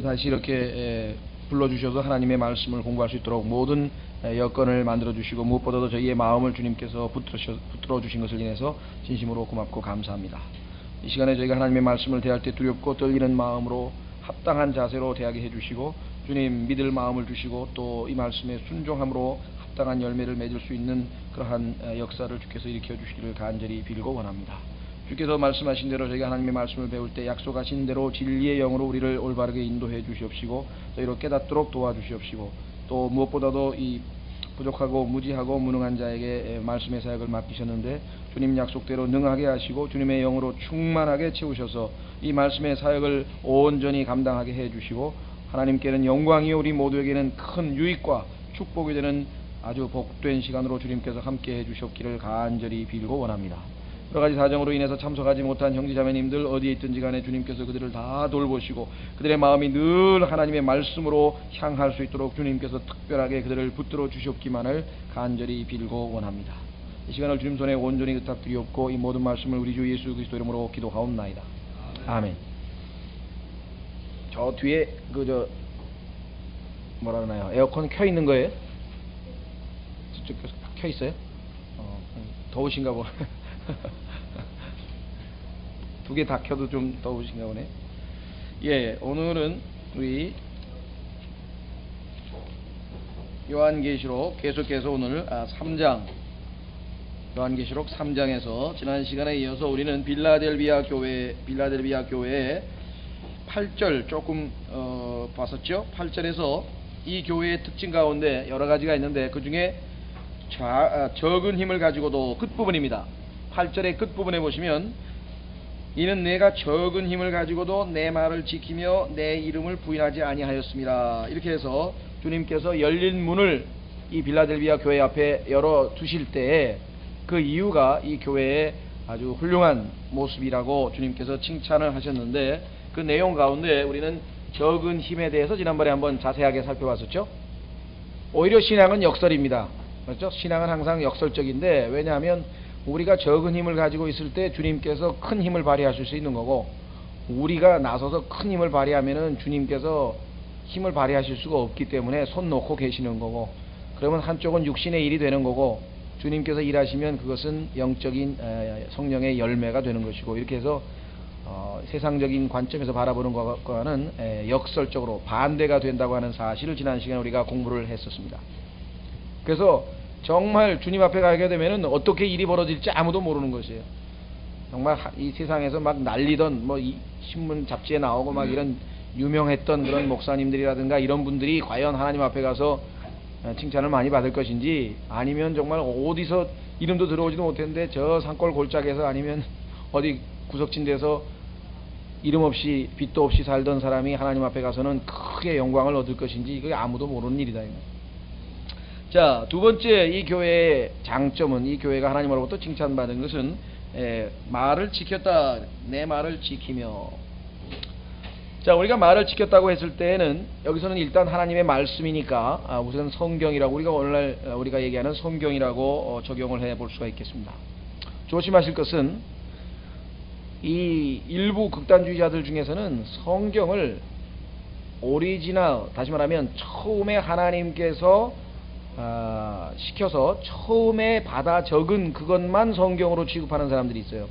다시 이렇게 불러주셔서 하나님의 말씀을 공부할 수 있도록 모든 여건을 만들어 주시고 무엇보다도 저희의 마음을 주님께서 붙들어 주신 것을 인해서 진심으로 고맙고 감사합니다. 이 시간에 저희가 하나님의 말씀을 대할 때 두렵고 떨리는 마음으로 합당한 자세로 대하게 해주시고 주님 믿을 마음을 주시고 또 이 말씀에 순종함으로 합당한 열매를 맺을 수 있는 그러한 역사를 주께서 일으켜 주시기를 간절히 빌고 원합니다. 주께서 말씀하신 대로 저희가 하나님의 말씀을 배울 때 약속하신 대로 진리의 영으로 우리를 올바르게 인도해 주시옵시고 저희로 깨닫도록 도와주시옵시고 또 무엇보다도 이 부족하고 무지하고 무능한 자에게 말씀의 사역을 맡기셨는데 주님 약속대로 능하게 하시고 주님의 영으로 충만하게 채우셔서 이 말씀의 사역을 온전히 감당하게 해 주시고 하나님께는 영광이요 우리 모두에게는 큰 유익과 축복이 되는 아주 복된 시간으로 주님께서 함께 해 주셨기를 간절히 빌고 원합니다. 여러가지 사정으로 인해서 참석하지 못한 형제자매님들 어디에 있든지 간에 주님께서 그들을 다 돌보시고 그들의 마음이 늘 하나님의 말씀으로 향할 수 있도록 주님께서 특별하게 그들을 붙들어 주셨기만을 간절히 빌고 원합니다. 이 시간을 주님 손에 온전히 의탁드리옵고 이 모든 말씀을 우리 주 예수 그리스도 이름으로 기도하옵나이다. 아멘. 저 뒤에 뭐라 그러나요? 에어컨 켜 있는 거예요? 저쪽 켜 있어요? 더우신가 보네. 두 개 다 켜도 좀 더우신가 보네. 예, 오늘은 우리 요한계시록 계속해서 오늘 3장 요한계시록 3장에서 지난 시간에 이어서 우리는 빌라델비아 교회의 8절 조금 봤었죠. 8절에서 이 교회의 특징 가운데 여러 가지가 있는데 그 중에 적은 힘을 가지고도 끝부분입니다. 8절의 끝부분에 보시면 이는 내가 적은 힘을 가지고도 내 말을 지키며 내 이름을 부인하지 아니하였습니다. 이렇게 해서 주님께서 열린 문을 이 빌라델비아 교회 앞에 열어 두실 때에 그 이유가 이 교회의 아주 훌륭한 모습이라고 주님께서 칭찬을 하셨는데 그 내용 가운데 우리는 적은 힘에 대해서 지난번에 한번 자세하게 살펴봤었죠. 오히려 신앙은 역설입니다. 그렇죠? 신앙은 항상 역설적인데 왜냐하면 우리가 적은 힘을 가지고 있을 때 주님께서 큰 힘을 발휘하실 수 있는 거고 우리가 나서서 큰 힘을 발휘하면은 주님께서 힘을 발휘하실 수가 없기 때문에 손 놓고 계시는 거고 그러면 한쪽은 육신의 일이 되는 거고 주님께서 일하시면 그것은 영적인 성령의 열매가 되는 것이고 이렇게 해서 세상적인 관점에서 바라보는 것과는 역설적으로 반대가 된다고 하는 사실을 지난 시간에 우리가 공부를 했었습니다. 그래서 정말 주님 앞에 가게 되면은 어떻게 일이 벌어질지 아무도 모르는 것이에요. 정말 이 세상에서 막 난리던 이 신문 잡지에 나오고 막 이런 유명했던 그런 목사님들이라든가 이런 분들이 과연 하나님 앞에 가서 칭찬을 많이 받을 것인지 아니면 정말 어디서 이름도 들어오지도 못했는데 저 산골 골짜기에서 아니면 어디 구석진 데서 이름 없이 빚도 없이 살던 사람이 하나님 앞에 가서는 크게 영광을 얻을 것인지 이게 아무도 모르는 일이다. 자, 두 번째 이 교회의 장점은 이 교회가 하나님으로부터 칭찬받은 것은 말을 지켰다. 내 말을 지키며. 자, 우리가 말을 지켰다고 했을 때에는 여기서는 일단 하나님의 말씀이니까 우선 성경이라고 우리가 오늘날 우리가 얘기하는 성경이라고 적용을 해볼 수가 있겠습니다. 조심하실 것은 이 일부 극단주의자들 중에서는 성경을 오리지널, 다시 말하면 처음에 하나님께서 시켜서 처음에 받아 적은 그것만 성경으로 취급하는 사람들이 있어요.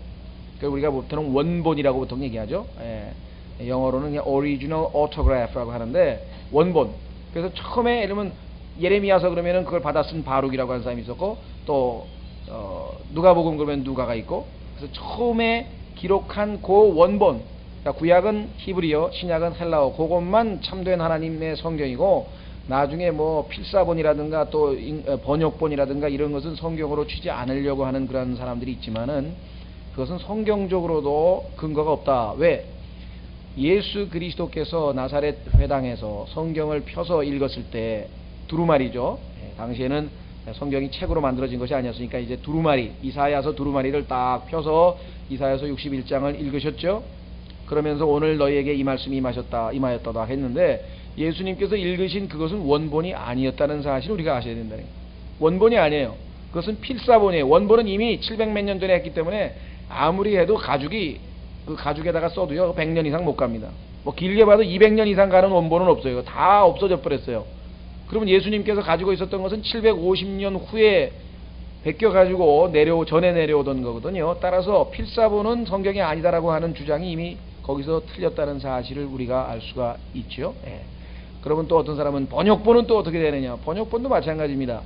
그러니까 우리가 보통 원본이라고 보통 얘기하죠. 영어로는 그냥 original autograph라고 하는데 원본. 그래서 처음에 예를 들면 예레미야서 그러면은 그걸 받아 쓴 바룩이라고 하는 사람이 있었고 또 누가복음 그러면 누가가 있고 그래서 처음에 기록한 그 원본. 그러니까 구약은 히브리어, 신약은 헬라어. 그것만 참된 하나님의 성경이고 나중에 필사본이라든가 또 번역본이라든가 이런 것은 성경으로 치지 않으려고 하는 그런 사람들이 있지만은 그것은 성경적으로도 근거가 없다. 왜? 예수 그리스도께서 나사렛 회당에서 성경을 펴서 읽었을 때 두루마리죠. 당시에는 성경이 책으로 만들어진 것이 아니었으니까 이제 두루마리, 이사야서 두루마리를 딱 펴서 이사야서 61장을 읽으셨죠. 그러면서 오늘 너희에게 이 말씀이 임하였다 했는데 예수님께서 읽으신 그것은 원본이 아니었다는 사실을 우리가 아셔야 된다는 거예요. 원본이 아니에요. 그것은 필사본이에요. 원본은 이미 700몇 년 전에 했기 때문에 아무리 해도 그 가죽에다가 써도요 100년 이상 못 갑니다. 뭐 길게 봐도 200년 이상 가는 원본은 없어요. 다 없어져 버렸어요. 그러면 예수님께서 가지고 있었던 것은 750년 후에 베껴가지고 전에 내려오던 거거든요. 따라서 필사본은 성경이 아니다라고 하는 주장이 이미 거기서 틀렸다는 사실을 우리가 알 수가 있죠. 예. 그러면 또 어떤 사람은 번역본은 또 어떻게 되느냐. 번역본도 마찬가지입니다.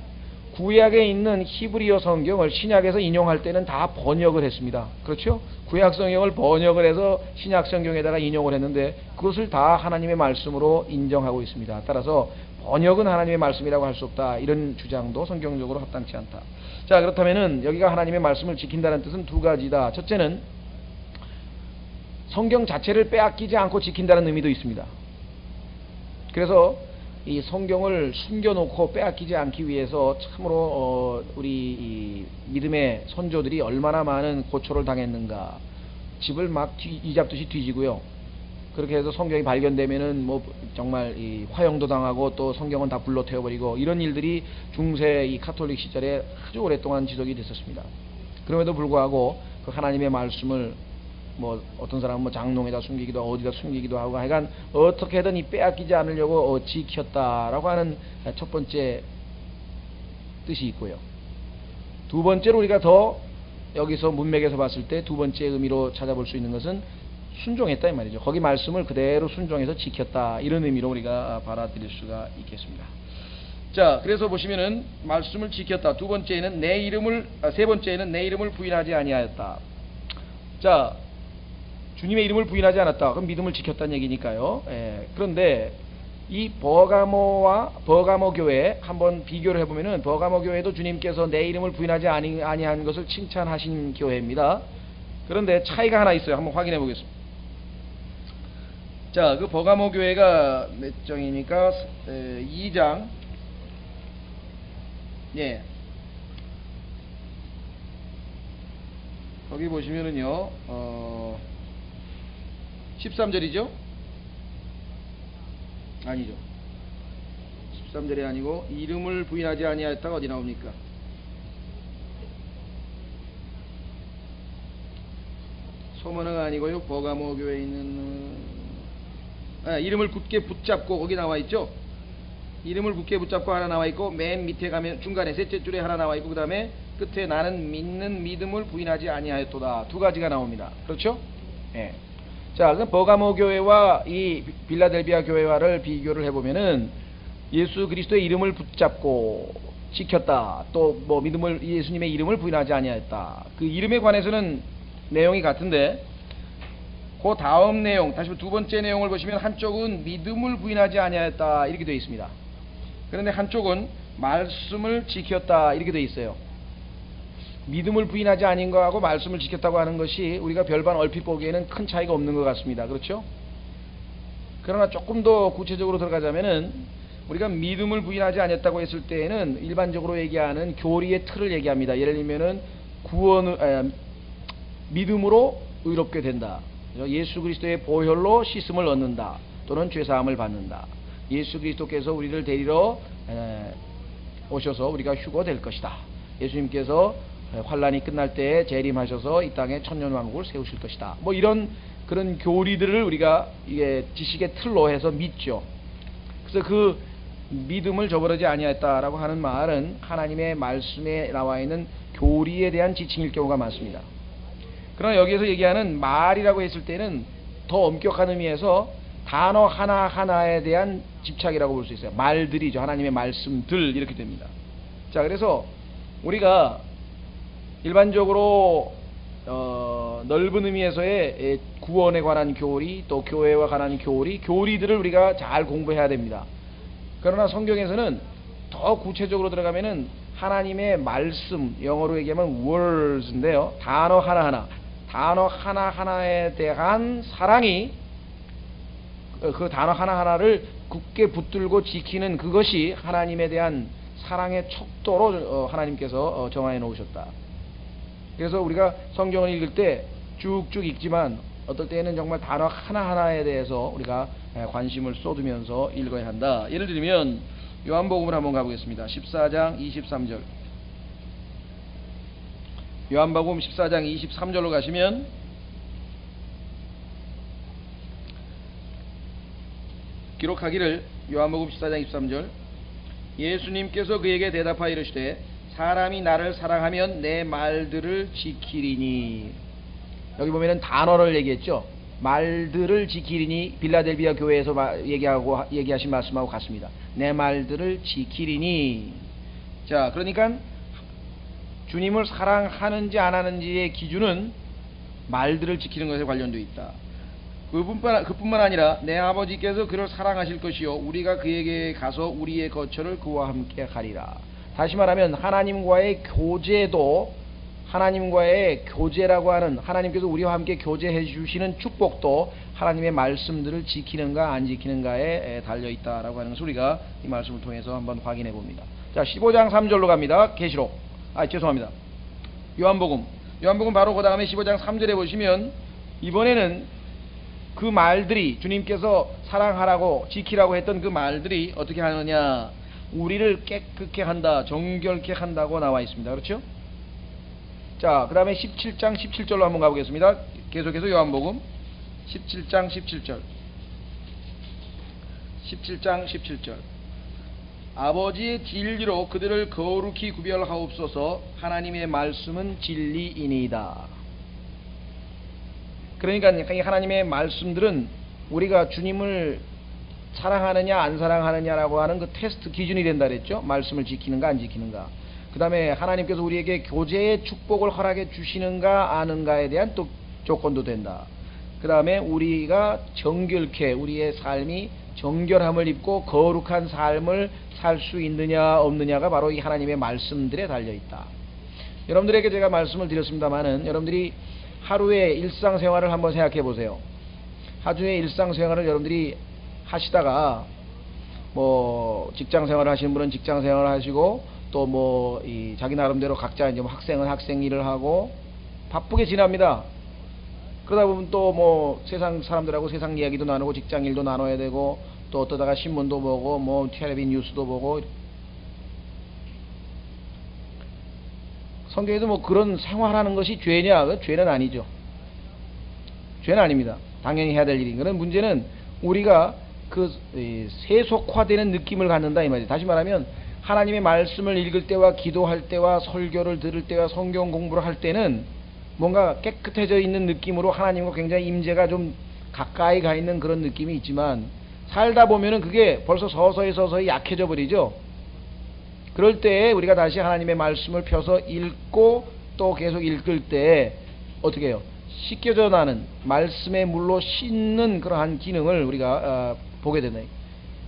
구약에 있는 히브리어 성경을 신약에서 인용할 때는 다 번역을 했습니다. 그렇죠? 구약 성경을 번역을 해서 신약 성경에다가 인용을 했는데 그것을 다 하나님의 말씀으로 인정하고 있습니다. 따라서 번역은 하나님의 말씀이라고 할 수 없다. 이런 주장도 성경적으로 합당치 않다. 자, 그렇다면은 여기가 하나님의 말씀을 지킨다는 뜻은 두 가지다. 첫째는 성경 자체를 빼앗기지 않고 지킨다는 의미도 있습니다. 그래서 이 성경을 숨겨놓고 빼앗기지 않기 위해서 참으로 우리 이 믿음의 선조들이 얼마나 많은 고초를 당했는가. 집을 막 이잡듯이 뒤지고요. 그렇게 해서 성경이 발견되면은 뭐 정말 이 화형도 당하고 또 성경은 다 불로 태워버리고 이런 일들이 중세 이 카톨릭 시절에 아주 오랫동안 지속이 됐었습니다. 그럼에도 불구하고 그 하나님의 말씀을 뭐 어떤 사람은 뭐 장롱에다 숨기기도 하고 어디다 숨기기도 하고 하여간 어떻게든 이 빼앗기지 않으려고 지켰다라고 하는 첫 번째 뜻이 있고요. 두 번째로 우리가 더 여기서 문맥에서 봤을 때 두 번째 의미로 찾아볼 수 있는 것은 순종했다 이 말이죠. 거기 말씀을 그대로 순종해서 지켰다 이런 의미로 우리가 받아들일 수가 있겠습니다. 자, 그래서 보시면은 말씀을 지켰다. 세 번째는 내 이름을 부인하지 아니하였다. 자, 주님의 이름을 부인하지 않았다. 그럼 믿음을 지켰다는 얘기니까요. 예, 그런데 이 버가모 교회 한번 비교를 해보면은 버가모 교회도 주님께서 내 이름을 부인하지 아니한 것을 칭찬하신 교회입니다. 그런데 차이가 하나 있어요. 한번 확인해 보겠습니다. 자, 그 버가모 교회가 몇 장입니까? 2장. 예. 거기 보시면은요, 13절이죠? 아니죠. 13절이 아니고, 이름을 부인하지 아니하였다가 어디 나옵니까? 소문화가 아니고요. 버가모 교회에 있는 이름을 굳게 붙잡고 거기 나와 있죠. 이름을 굳게 붙잡고 하나 나와 있고 맨 밑에 가면 중간에 셋째 줄에 하나 나와 있고 그 다음에 끝에 나는 믿는 믿음을 부인하지 아니하였도다. 두 가지가 나옵니다. 그렇죠? 예. 자, 그럼 버가모 교회와 이 빌라델비아 교회와를 비교를 해보면은 예수 그리스도의 이름을 붙잡고 지켰다. 또 뭐 예수님의 이름을 부인하지 아니하였다. 그 이름에 관해서는 내용이 같은데 그 다음 내용, 다시 두 번째 내용을 보시면 한쪽은 믿음을 부인하지 아니하였다 이렇게 되어 있습니다. 그런데 한쪽은 말씀을 지켰다 이렇게 되어 있어요. 믿음을 부인하지 아닌 거하고 말씀을 지켰다고 하는 것이 우리가 별반 얼핏 보기에는 큰 차이가 없는 것 같습니다. 그렇죠? 그러나 조금 더 구체적으로 들어가자면은 우리가 믿음을 부인하지 않았다고 했을 때에는 일반적으로 얘기하는 교리의 틀을 얘기합니다. 예를 들면은 믿음으로 의롭게 된다. 예수 그리스도의 보혈로 씻음을 얻는다. 또는 죄사함을 받는다. 예수 그리스도께서 우리를 데리러 오셔서 우리가 휴거될 것이다. 예수님께서 환란이 끝날 때에 재림하셔서 이 땅에 천년왕국을 세우실 것이다. 뭐 이런 그런 교리들을 우리가 이게 지식의 틀로 해서 믿죠. 그래서 그 믿음을 저버리지 아니하였다라고 하는 말은 하나님의 말씀에 나와 있는 교리에 대한 지칭일 경우가 많습니다. 그러나 여기에서 얘기하는 말이라고 했을 때는 더 엄격한 의미에서 단어 하나하나에 대한 집착이라고 볼 수 있어요. 말들이죠. 하나님의 말씀들 이렇게 됩니다. 자, 그래서 우리가 일반적으로 넓은 의미에서의 구원에 관한 교리 또 교회와 관한 교리들을 우리가 잘 공부해야 됩니다. 그러나 성경에서는 더 구체적으로 들어가면은 하나님의 말씀, 영어로 얘기하면 words인데요. 단어 하나하나에 대한 사랑이 그 단어 하나하나를 굳게 붙들고 지키는 그것이 하나님에 대한 사랑의 척도로 하나님께서 정하여 놓으셨다. 그래서 우리가 성경을 읽을 때 쭉쭉 읽지만 어떨 때는 정말 단어 하나하나에 대해서 우리가 관심을 쏟으면서 읽어야 한다. 예를 들면 요한복음을 한번 가보겠습니다. 14장 23절. 요한복음 14장 23절로 가시면 기록하기를 요한복음 14장 23절 예수님께서 그에게 대답하여 이르시되 사람이 나를 사랑하면 내 말들을 지키리니. 여기 보면은 단어를 얘기했죠. 말들을 지키리니 빌라델비아 교회에서 얘기하신 말씀하고 같습니다. 내 말들을 지키리니. 자, 그러니까 주님을 사랑하는지 안 하는지의 기준은 말들을 지키는 것에 관련되어 있다. 그뿐만 아니라 내 아버지께서 그를 사랑하실 것이요 우리가 그에게 가서 우리의 거처를 그와 함께 하리라. 다시 말하면 하나님과의 교제도, 하나님과의 교제라고 하는, 하나님께서 우리와 함께 교제해 주시는 축복도 하나님의 말씀들을 지키는가 안 지키는가에 달려있다라고 하는 것을 우리가 이 말씀을 통해서 한번 확인해 봅니다. 자, 15장 3절로 갑니다. 계시록, 죄송합니다, 요한복음 바로 그 다음에 15장 3절에 보시면 이번에는 그 말들이, 주님께서 사랑하라고 지키라고 했던 그 말들이 어떻게 하느냐, 우리를 깨끗게 한다, 정결케 한다고 나와 있습니다. 그렇죠? 자, 그 다음에 17장 17절로 한번 가보겠습니다. 계속해서 요한복음 17장 17절 17장 17절 아버지의 진리로 그들을 거룩히 구별하옵소서. 하나님의 말씀은 진리이니이다. 그러니까 하나님의 말씀들은 우리가 주님을 사랑하느냐 안 사랑하느냐라고 하는 그 테스트 기준이 된다 그랬죠. 말씀을 지키는가 안 지키는가. 그 다음에 하나님께서 우리에게 교제의 축복을 허락해 주시는가 아는가에 대한 또 조건도 된다. 그 다음에 우리가 정결케, 우리의 삶이 정결함을 입고 거룩한 삶을 살 수 있느냐 없느냐가 바로 이 하나님의 말씀들에 달려있다. 여러분들에게 제가 말씀을 드렸습니다마는 여러분들이 하루의 일상생활을 한번 생각해 보세요. 하루의 일상생활을 여러분들이 하시다가 뭐 직장생활을 하시는 분은 직장생활을 하시고 또 뭐 자기 나름대로 각자 이제 학생은 학생 일을 하고 바쁘게 지납니다. 그러다 보면 또 뭐 세상 사람들하고 세상 이야기도 나누고 직장 일도 나눠야 되고 또 어떠다가 신문도 보고 뭐 텔레비 뉴스도 보고. 성경에도 뭐 그런 생활하는 것이 죄냐? 죄는 아니죠. 죄는 아닙니다. 당연히 해야 될 일인. 그런 문제는 우리가 그 세속화되는 느낌을 갖는다 이 말이죠. 다시 말하면 하나님의 말씀을 읽을 때와 기도할 때와 설교를 들을 때와 성경 공부를 할 때는 뭔가 깨끗해져 있는 느낌으로 하나님과 굉장히 임재가 좀 가까이 가 있는 그런 느낌이 있지만 살다 보면은 그게 벌써 서서히 약해져 버리죠. 그럴 때 우리가 다시 하나님의 말씀을 펴서 읽고 또 계속 읽을 때 어떻게 해요? 씻겨져 나는 말씀의 물로 씻는 그러한 기능을 우리가 보게 되네.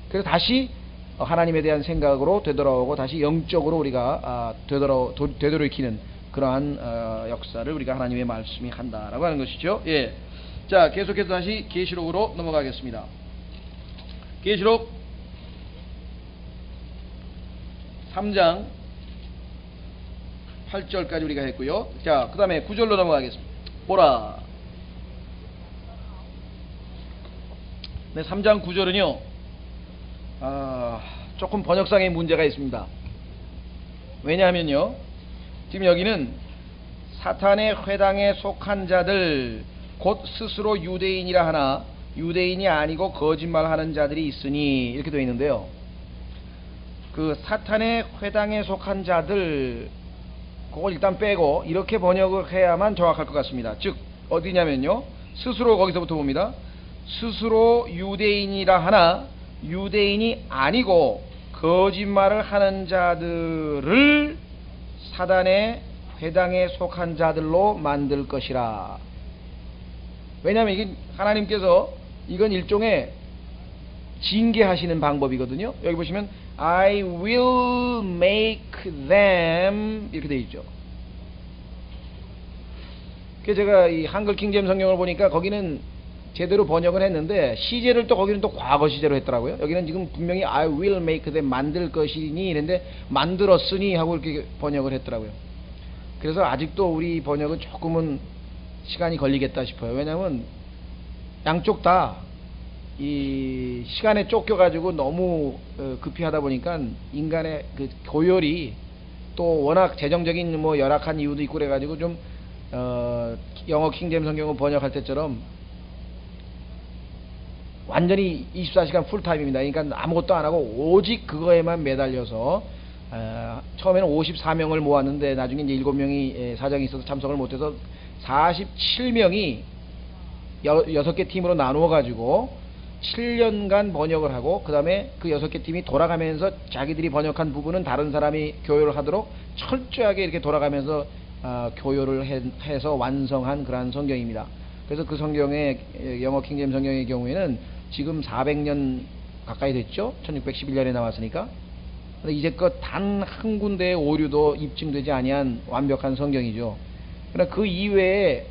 그래서 다시 하나님에 대한 생각으로 되돌아오고 다시 영적으로 우리가 되돌이키는 그러한 역사를 우리가 하나님의 말씀이 한다라고 하는 것이죠. 예. 자, 계속해서 다시 계시록으로 넘어가겠습니다. 계시록 3장 8절까지 우리가 했고요. 자, 그 다음에 9절로 넘어가겠습니다. 보라. 네, 3장 9절은요 조금 번역상의 문제가 있습니다. 왜냐하면요 지금 여기는 사탄의 회당에 속한 자들 곧 스스로 유대인이라 하나 유대인이 아니고 거짓말하는 자들이 있으니 이렇게 되어 있는데요. 그 사탄의 회당에 속한 자들 그걸 일단 빼고 이렇게 번역을 해야만 정확할 것 같습니다. 즉 어디냐면요 스스로 거기서부터 봅니다. 스스로 유대인이라 하나 유대인이 아니고 거짓말을 하는 자들을 사단의 회당에 속한 자들로 만들 것이라. 왜냐하면 이게 하나님께서 이건 일종의 징계하시는 방법이거든요. 여기 보시면 I will make them 이렇게 되어 있죠. 그래서 제가 이 한글 킹제임 성경을 보니까 거기는 제대로 번역을 했는데 시제를 또 거기는 또 과거 시제로 했더라고요. 여기는 지금 분명히 I will make them 만들 것이니 이랬는데 만들었으니 하고 이렇게 번역을 했더라고요. 그래서 아직도 우리 번역은 조금은 시간이 걸리겠다 싶어요. 왜냐하면 양쪽 다 이 시간에 쫓겨가지고 너무 급히 하다 보니까 인간의 그 교열이 또 워낙 재정적인 뭐 열악한 이유도 있고 그래가지고 좀 영어 킹제임 성경을 번역할 때처럼 완전히 24시간 풀타임입니다. 그러니까 아무것도 안 하고 오직 그거에만 매달려서 처음에는 54명을 모았는데 나중에 이제 7명이 사정이 있어서 참석을 못해서 47명이 6개 팀으로 나누어 가지고 7년간 번역을 하고 그 다음에 그 6개 팀이 돌아가면서 자기들이 번역한 부분은 다른 사람이 교요를 하도록 철저하게 이렇게 돌아가면서 교요를 해서 완성한 그러한 성경입니다. 그래서 그 성경의 영어 킹제임 성경의 경우에는 지금 400년 가까이 됐죠. 1611년에 나왔으니까. 근데 이제껏 단 한 군데의 오류도 입증되지 아니한 완벽한 성경이죠. 그러나 그 이외에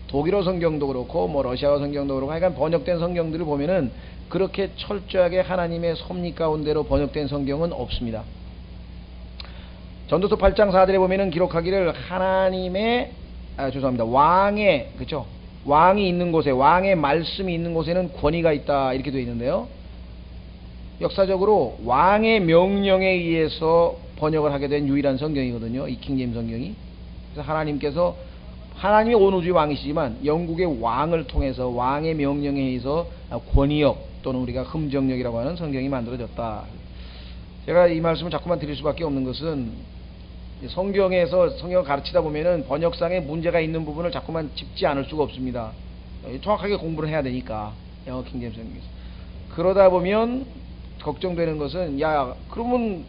독일어 성경도 그렇고 뭐 러시아어 성경도 그렇고 하여간 번역된 성경들을 보면은 그렇게 철저하게 하나님의 섭리 가운데로 번역된 성경은 없습니다. 전도서 8장 4절에 보면은 기록하기를 하나님의 죄송합니다. 왕의 그렇죠? 왕이 있는 곳에 왕의 말씀이 있는 곳에는 권위가 있다 이렇게 되어 있는데요. 역사적으로 왕의 명령에 의해서 번역을 하게 된 유일한 성경이거든요. 이 킹제임 성경이. 그래서 하나님이 온 우주의 왕이시지만 영국의 왕을 통해서 왕의 명령에 의해서 권위역 또는 우리가 흠정력이라고 하는 성경이 만들어졌다. 제가 이 말씀을 자꾸만 드릴 수밖에 없는 것은 성경에서 성경을 가르치다 보면은 번역상에 문제가 있는 부분을 자꾸만 짚지 않을 수가 없습니다. 정확하게 공부를 해야 되니까 영어 킹제임 성경에서. 그러다 보면 걱정되는 것은 야 그러면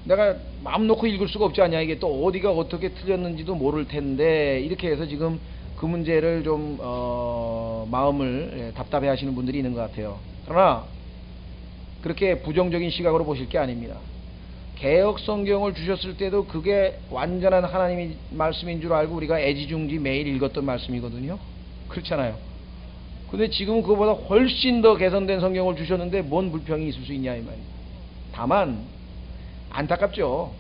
내가 마음 놓고 읽을 수가 없지 않냐, 이게 또 어디가 어떻게 틀렸는지도 모를 텐데 이렇게 해서 지금 그 문제를 좀 마음을 답답해 하시는 분들이 있는 것 같아요. 그러나 그렇게 부정적인 시각으로 보실 게 아닙니다. 개역 성경을 주셨을 때도 그게 완전한 하나님의 말씀인 줄 알고 우리가 애지중지 매일 읽었던 말씀이거든요. 그렇잖아요. 근데 지금 그거보다 훨씬 더 개선된 성경을 주셨는데 뭔 불평이 있을 수 있냐 이 말이에요. 다만 안타깝죠.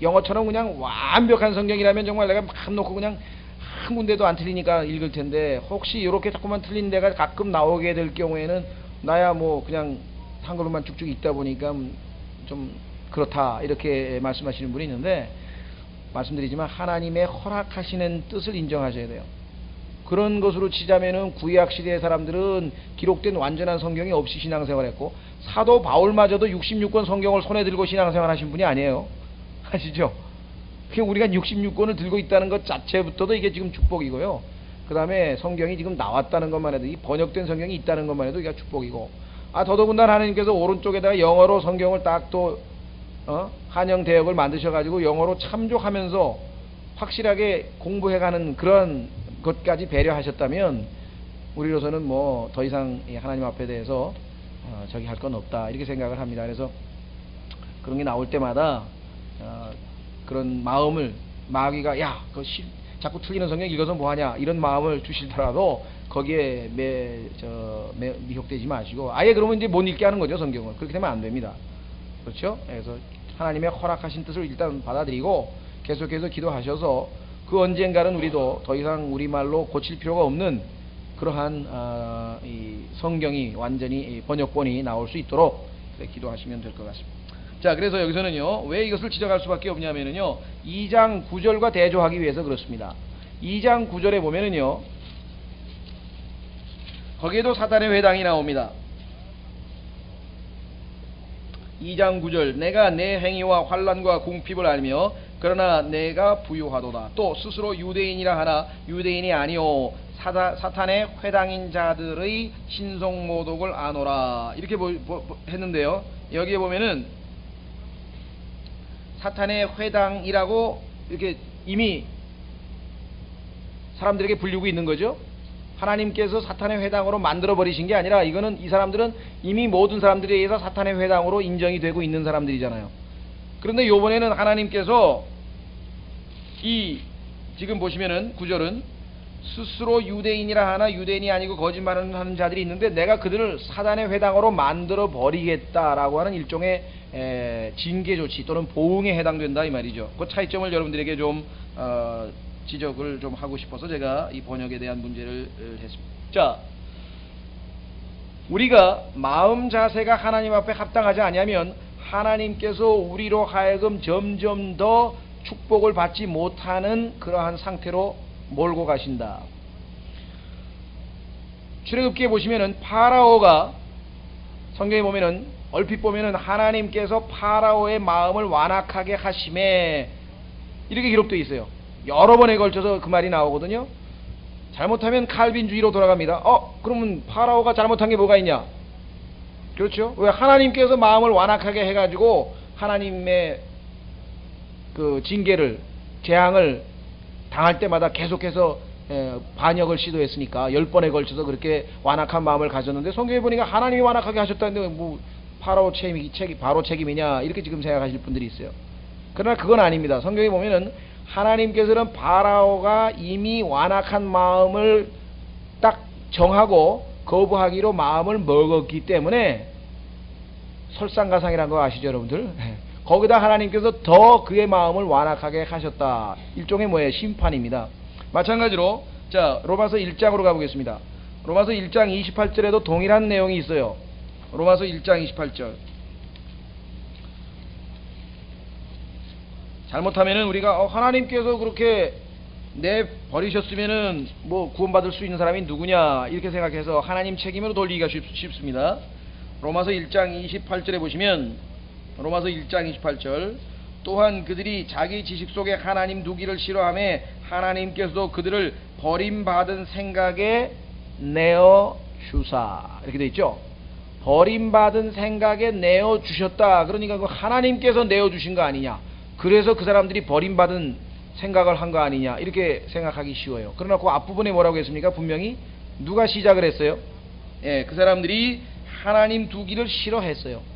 영어처럼 그냥 완벽한 성경이라면 정말 내가 막 놓고 그냥 한 군데도 안 틀리니까 읽을 텐데 혹시 이렇게 자꾸만 틀린 데가 가끔 나오게 될 경우에는 나야 뭐 그냥 한글로만 쭉쭉 읽다 보니까 좀 그렇다 이렇게 말씀하시는 분이 있는데, 말씀드리지만 하나님의 허락하시는 뜻을 인정하셔야 돼요. 그런 것으로 치자면은 구약 시대의 사람들은 기록된 완전한 성경이 없이 신앙생활했고 사도 바울마저도 66권 성경을 손에 들고 신앙생활 하신 분이 아니에요. 아시죠? 우리가 66권을 들고 있다는 것 자체부터도 이게 지금 축복이고요. 그 다음에 성경이 지금 나왔다는 것만 해도, 이 번역된 성경이 있다는 것만 해도 이게 축복이고, 더더군다나 하나님께서 오른쪽에다가 영어로 성경을 딱 또 한영 대역을 만드셔가지고 영어로 참조하면서 확실하게 공부해가는 그런 것까지 배려하셨다면 우리로서는 뭐 더 이상 하나님 앞에 대해서 저기 할 건 없다 이렇게 생각을 합니다. 그래서 그런 게 나올 때마다 그런 마음을, 마귀가 야 그거 자꾸 틀리는 성경 읽어서 뭐하냐 이런 마음을 주시더라도 거기에 미혹되지 마시고 아예 그러면 이제 못 읽게 하는 거죠. 성경을. 그렇게 되면 안 됩니다. 그렇죠? 그래서 하나님의 허락하신 뜻을 일단 받아들이고 계속해서 기도하셔서 그 언젠가는 우리도 더 이상 우리말로 고칠 필요가 없는 그러한 이 성경이 완전히 번역본이 나올 수 있도록 기도하시면 될 것 같습니다. 자, 그래서 여기서는요 왜 이것을 지적할 수밖에 없냐면은요 2장 9절과 대조하기 위해서 그렇습니다. 2장 9절에 보면은요 거기에도 사탄의 회당이 나옵니다. 2장 9절 내가 내 행위와 환난과 궁핍을 알며 그러나 내가 부유하도다. 또 스스로 유대인이라 하나 유대인이 아니오 사탄의 회당인 자들의 신성모독을 아노라. 이렇게 했는데요, 여기에 보면은 사탄의 회당이라고 이렇게 이미 사람들에게 불리고 있는 거죠. 하나님께서 사탄의 회당으로 만들어 버리신 게 아니라 이거는 이 사람들은 이미 모든 사람들에 의해서 사탄의 회당으로 인정이 되고 있는 사람들이잖아요. 그런데 요번에는 하나님께서 이 지금 보시면은 9절은 스스로 유대인이라 하나 유대인이 아니고 거짓말을 하는 자들이 있는데 내가 그들을 사단의 회당으로 만들어 버리겠다라고 하는 일종의 징계 조치 또는 보응에 해당된다 이 말이죠. 그 차이점을 여러분들에게 좀 지적을 좀 하고 싶어서 제가 이 번역에 대한 문제를 했습니다. 자, 우리가 마음 자세가 하나님 앞에 합당하지 않으면 하나님께서 우리로 하여금 점점 더 축복을 받지 못하는 그러한 상태로 몰고 가신다. 출애굽기에 보시면은 파라오가 성경에 보면은 얼핏 보면은 하나님께서 파라오의 마음을 완악하게 하심에 이렇게 기록되어 있어요. 여러 번에 걸쳐서 그 말이 나오거든요. 잘못하면 칼빈주의로 돌아갑니다. 그러면 파라오가 잘못한 게 뭐가 있냐? 그렇죠? 왜 하나님께서 마음을 완악하게 해가지고 하나님의 그 징계를 재앙을 당할 때마다 계속해서 반역을 시도했으니까 10번에 걸쳐서 그렇게 완악한 마음을 가졌는데 성경에 보니까 하나님이 완악하게 하셨다는데 뭐 바로 책임이냐 이렇게 지금 생각하실 분들이 있어요. 그러나 그건 아닙니다. 성경에 보면은 하나님께서는 파라오가 이미 완악한 마음을 딱 정하고 거부하기로 마음을 먹었기 때문에 설상가상이라는 거 아시죠 여러분들? 거기다 하나님께서 더 그의 마음을 완악하게 하셨다. 일종의 뭐예요? 심판입니다. 마찬가지로 자 로마서 1장으로 가보겠습니다. 로마서 1장 28절에도 동일한 내용이 있어요. 로마서 1장 28절. 잘못하면은 우리가 하나님께서 그렇게 내버리셨으면은 뭐 구원받을 수 있는 사람이 누구냐 이렇게 생각해서 하나님 책임으로 돌리기가 쉽습니다. 로마서 1장 28절에 보시면 로마서 1장 28절 또한 그들이 자기 지식 속에 하나님 두기를 싫어하며 하나님께서도 그들을 버림받은 생각에 내어주사 이렇게 돼 있죠. 버림받은 생각에 내어주셨다. 그러니까 그 하나님께서 내어주신 거 아니냐. 그래서 그 사람들이 버림받은 생각을 한 거 아니냐 이렇게 생각하기 쉬워요. 그러나 그 앞부분에 뭐라고 했습니까? 분명히 누가 시작을 했어요? 그 사람들이 하나님 두기를 싫어했어요.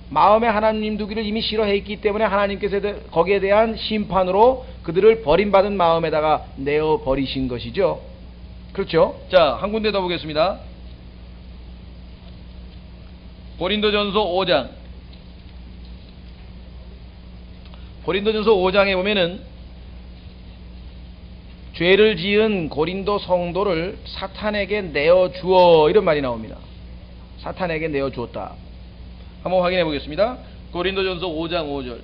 마음에 하나님 두기를 이미 싫어했기 때문에 하나님께서 거기에 대한 심판으로 그들을 버림받은 마음에다가 내어버리신 것이죠. 그렇죠? 자, 한 군데 더 보겠습니다. 고린도전서 5장. 고린도전서 5장에 보면은 죄를 지은 고린도 성도를 사탄에게 내어주어 이런 말이 나옵니다. 사탄에게 내어주었다. 한번 확인해 보겠습니다. 고린도전서 5장 5절.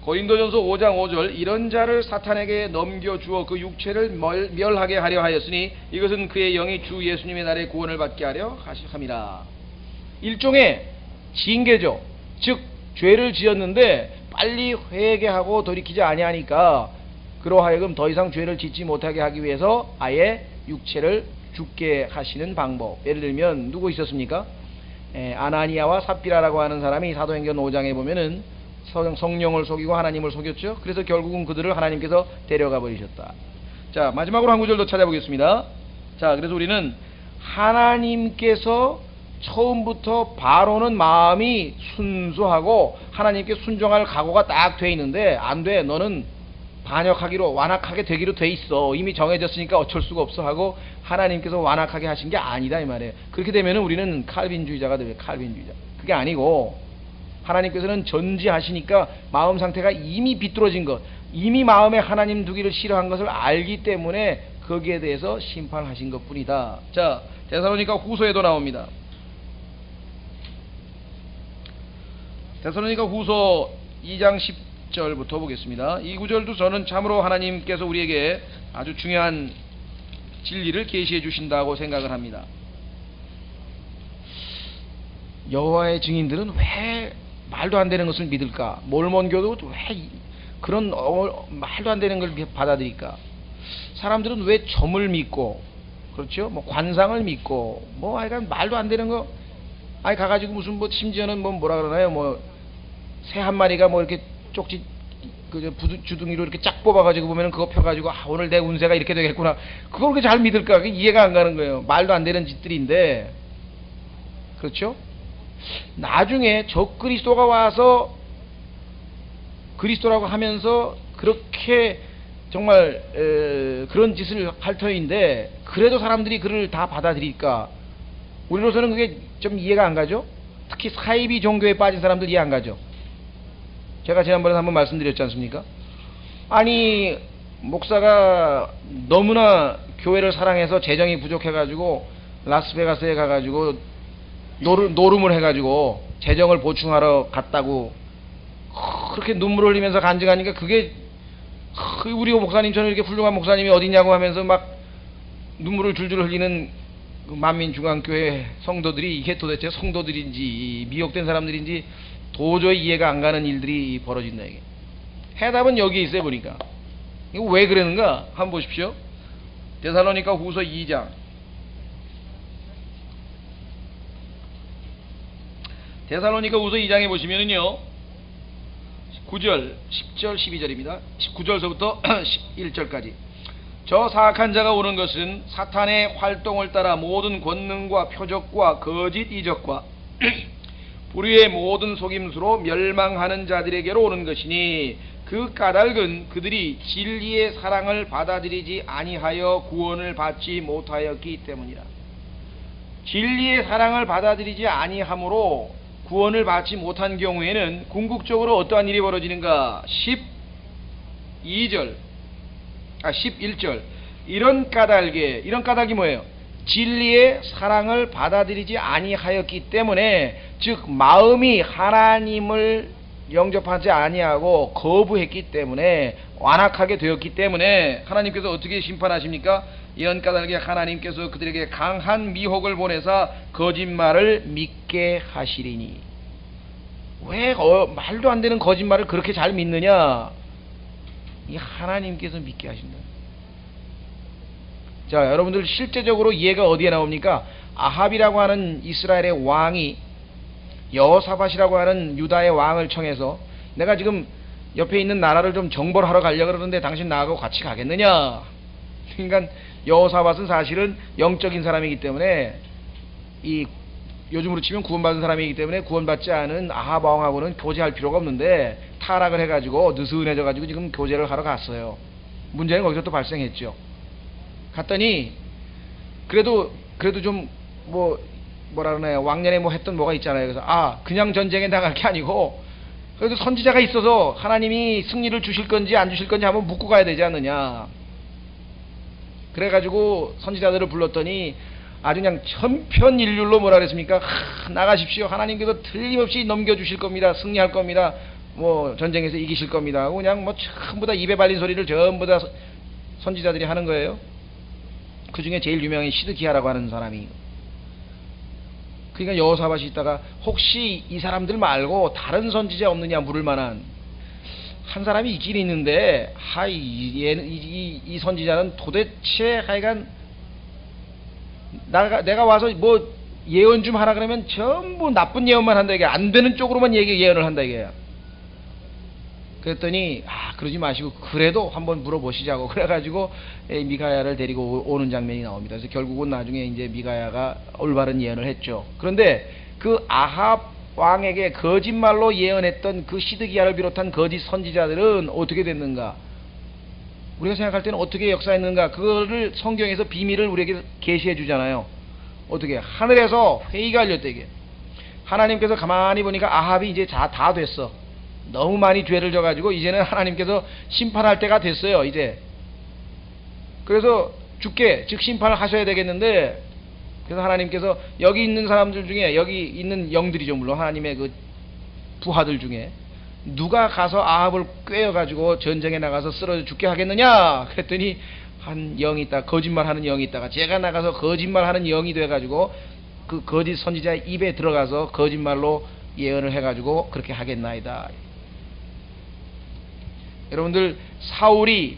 고린도전서 5장 5절 이런 자를 사탄에게 넘겨주어 그 육체를 멸하게 하려 하였으니 이것은 그의 영이 주 예수님의 날에 구원을 받게 하려 함이라. 일종의 징계죠. 즉 죄를 지었는데 빨리 회개하고 돌이키지 아니하니까 그러하여금 더 이상 죄를 짓지 못하게 하기 위해서 아예 육체를 죽게 하시는 방법. 예를 들면 누구 있었습니까? 아나니아와 삽비라라고 하는 사람이 사도행전 5장에 보면은 성령을 속이고 하나님을 속였죠. 그래서 결국은 그들을 하나님께서 데려가 버리셨다. 자, 마지막으로 한 구절 더 찾아보겠습니다. 자, 그래서 우리는 하나님께서 처음부터 바로는 마음이 순수하고 하나님께 순종할 각오가 딱 돼 있는데 안 돼. 너는 반역하기로 완악하게 되기로 돼 있어. 이미 정해졌으니까 어쩔 수가 없어 하고 하나님께서 완악하게 하신 게 아니다 이 말이에요. 그렇게 되면은 우리는 칼빈주의자가 돼요. 칼빈주의자. 그게 아니고 하나님께서는 전지하시니까 마음 상태가 이미 비뚤어진 것, 이미 마음에 하나님 두기를 싫어한 것을 알기 때문에 거기에 대해서 심판하신 것뿐이다. 자, 데살로니가 후서에도 나옵니다. 데살로니가 후서 2장 10절부터 보겠습니다. 이 구절도 저는 참으로 하나님께서 우리에게 아주 중요한 진리를 계시해 주신다고 생각을 합니다. 여호와의 증인들은 왜 말도 안 되는 것을 믿을까? 몰몬교도 왜 그런 말도 안 되는 걸 받아들일까? 사람들은 왜 점을 믿고, 그렇죠? 뭐 관상을 믿고, 뭐 하여간 말도 안 되는 거, 아니 가가지고 무슨 뭐 심지어는 뭐 뭐라 그러나요? 뭐 새 한 마리가 뭐 이렇게 쪽지 그 주둥이로 이렇게 쫙 뽑아가지고 보면은 그거 펴가지고 오늘 내 운세가 이렇게 되겠구나. 그걸 그렇게 잘 믿을까? 그게 이해가 안 가는 거예요. 말도 안 되는 짓들인데, 그렇죠? 나중에 적그리스도가 와서 그리스도라고 하면서 그렇게 정말 그런 짓을 할 터인데 그래도 사람들이 그를 다 받아들일까? 우리로서는 그게 좀 이해가 안 가죠? 특히 사이비 종교에 빠진 사람들 이해 안 가죠? 제가 지난번에 한번 말씀드렸지 않습니까? 아니 목사가 너무나 교회를 사랑해서 재정이 부족해가지고 라스베가스에 가가지고 노름을 해가지고 재정을 보충하러 갔다고 그렇게 눈물 흘리면서 간증하니까 그게 우리 목사님처럼 이렇게 훌륭한 목사님이 어디냐고 하면서 막 눈물을 줄줄 흘리는 그 만민중앙교회 성도들이 이게 도대체 성도들인지 미혹된 사람들인지 도저히 이해가 안 가는 일들이 벌어진다 이게. 해답은 여기 있어요 보니까. 이거 왜 그러는가 한번 보십시오. 데살로니가 후서 2장. 데살로니가 후서 2장에 보시면은요 9절, 10절, 12절입니다. 9절서부터 11절까지. 저 사악한 자가 오는 것은 사탄의 활동을 따라 모든 권능과 표적과 거짓 이적과 불의의 모든 속임수로 멸망하는 자들에게로 오는 것이니 그 까닭은 그들이 진리의 사랑을 받아들이지 아니하여 구원을 받지 못하였기 때문이라. 진리의 사랑을 받아들이지 아니함으로 구원을 받지 못한 경우에는 궁극적으로 어떠한 일이 벌어지는가? 11절. 이런 까닭이 뭐예요? 진리의 사랑을 받아들이지 아니하였기 때문에, 즉 마음이 하나님을 영접하지 아니하고 거부했기 때문에, 완악하게 되었기 때문에 하나님께서 어떻게 심판하십니까? 이런 까닭에 하나님께서 그들에게 강한 미혹을 보내사 거짓말을 믿게 하시리니. 왜 말도 안 되는 거짓말을 그렇게 잘 믿느냐? 이 하나님께서 믿게 하신다. 자, 여러분들 실제적으로 이해가 어디에 나옵니까? 아합이라고 하는 이스라엘의 왕이 여호사밧이라고 하는 유다의 왕을 청해서, 내가 지금 옆에 있는 나라를 좀 정벌 하러 가려고 그러는데 당신 나하고 같이 가겠느냐? 그러니까 여호사밧은 사실은 영적인 사람이기 때문에, 이 요즘으로 치면 구원받은 사람이기 때문에 구원받지 않은 아합 왕하고는 교제할 필요가 없는데 타락을 해가지고 느슨해져가지고 지금 교제를 하러 갔어요. 문제는 거기서 또 발생했죠. 갔더니 그래도 좀 뭐라 그러나요? 왕년에 뭐 했던 뭐가 있잖아요. 그래서 그냥 전쟁에 나갈 게 아니고 그래도 선지자가 있어서 하나님이 승리를 주실 건지 안 주실 건지 한번 묻고 가야 되지 않느냐. 그래가지고 선지자들을 불렀더니 아주 그냥 천편일률로 뭐라 그랬습니까? 나가십시오. 하나님께서 틀림없이 넘겨주실 겁니다. 승리할 겁니다. 뭐 전쟁에서 이기실 겁니다. 그냥 뭐 전부 다 입에 발린 소리를 전부 다 선지자들이 하는 거예요. 그 중에 제일 유명한 시드기야라고 하는 사람이. 그러니까 여호사밧이 있다가 혹시 이 사람들 말고 다른 선지자 없느냐 물을 만한. 한 사람이 있긴 있는데 이 선지자는 도대체 하여간 내가 와서 뭐 예언 좀 하라 그러면 전부 나쁜 예언만 한다 이게. 안 되는 쪽으로만 예언을 한다 이게. 그랬더니 그러지 마시고 그래도 한번 물어보시자고 그래가지고 미가야를 데리고 오는 장면이 나옵니다. 그래서 결국은 나중에 이제 미가야가 올바른 예언을 했죠. 그런데 그 아합 왕에게 거짓말로 예언했던 그 시드기야를 비롯한 거짓 선지자들은 어떻게 됐는가? 우리가 생각할 때는 어떻게 역사했는가? 그거를 성경에서 비밀을 우리에게 계시해 주잖아요. 어떻게? 하늘에서 회의가 열렸다 이게. 하나님께서 가만히 보니까 아합이 이제 다 됐어. 너무 많이 죄를 져가지고 이제는 하나님께서 심판할 때가 됐어요 이제. 그래서 죽게 즉 심판을 하셔야 되겠는데, 그래서 하나님께서 여기 있는 사람들 중에, 여기 있는 영들이죠 물론 하나님의 그 부하들 중에 누가 가서 아합을 꿰어가지고 전쟁에 나가서 쓰러져 죽게 하겠느냐? 그랬더니 한 영이 있다, 거짓말하는 영이 있다가 제가 나가서 거짓말하는 영이 돼가지고 그 거짓 선지자의 입에 들어가서 거짓말로 예언을 해가지고 그렇게 하겠나이다. 여러분들 사울이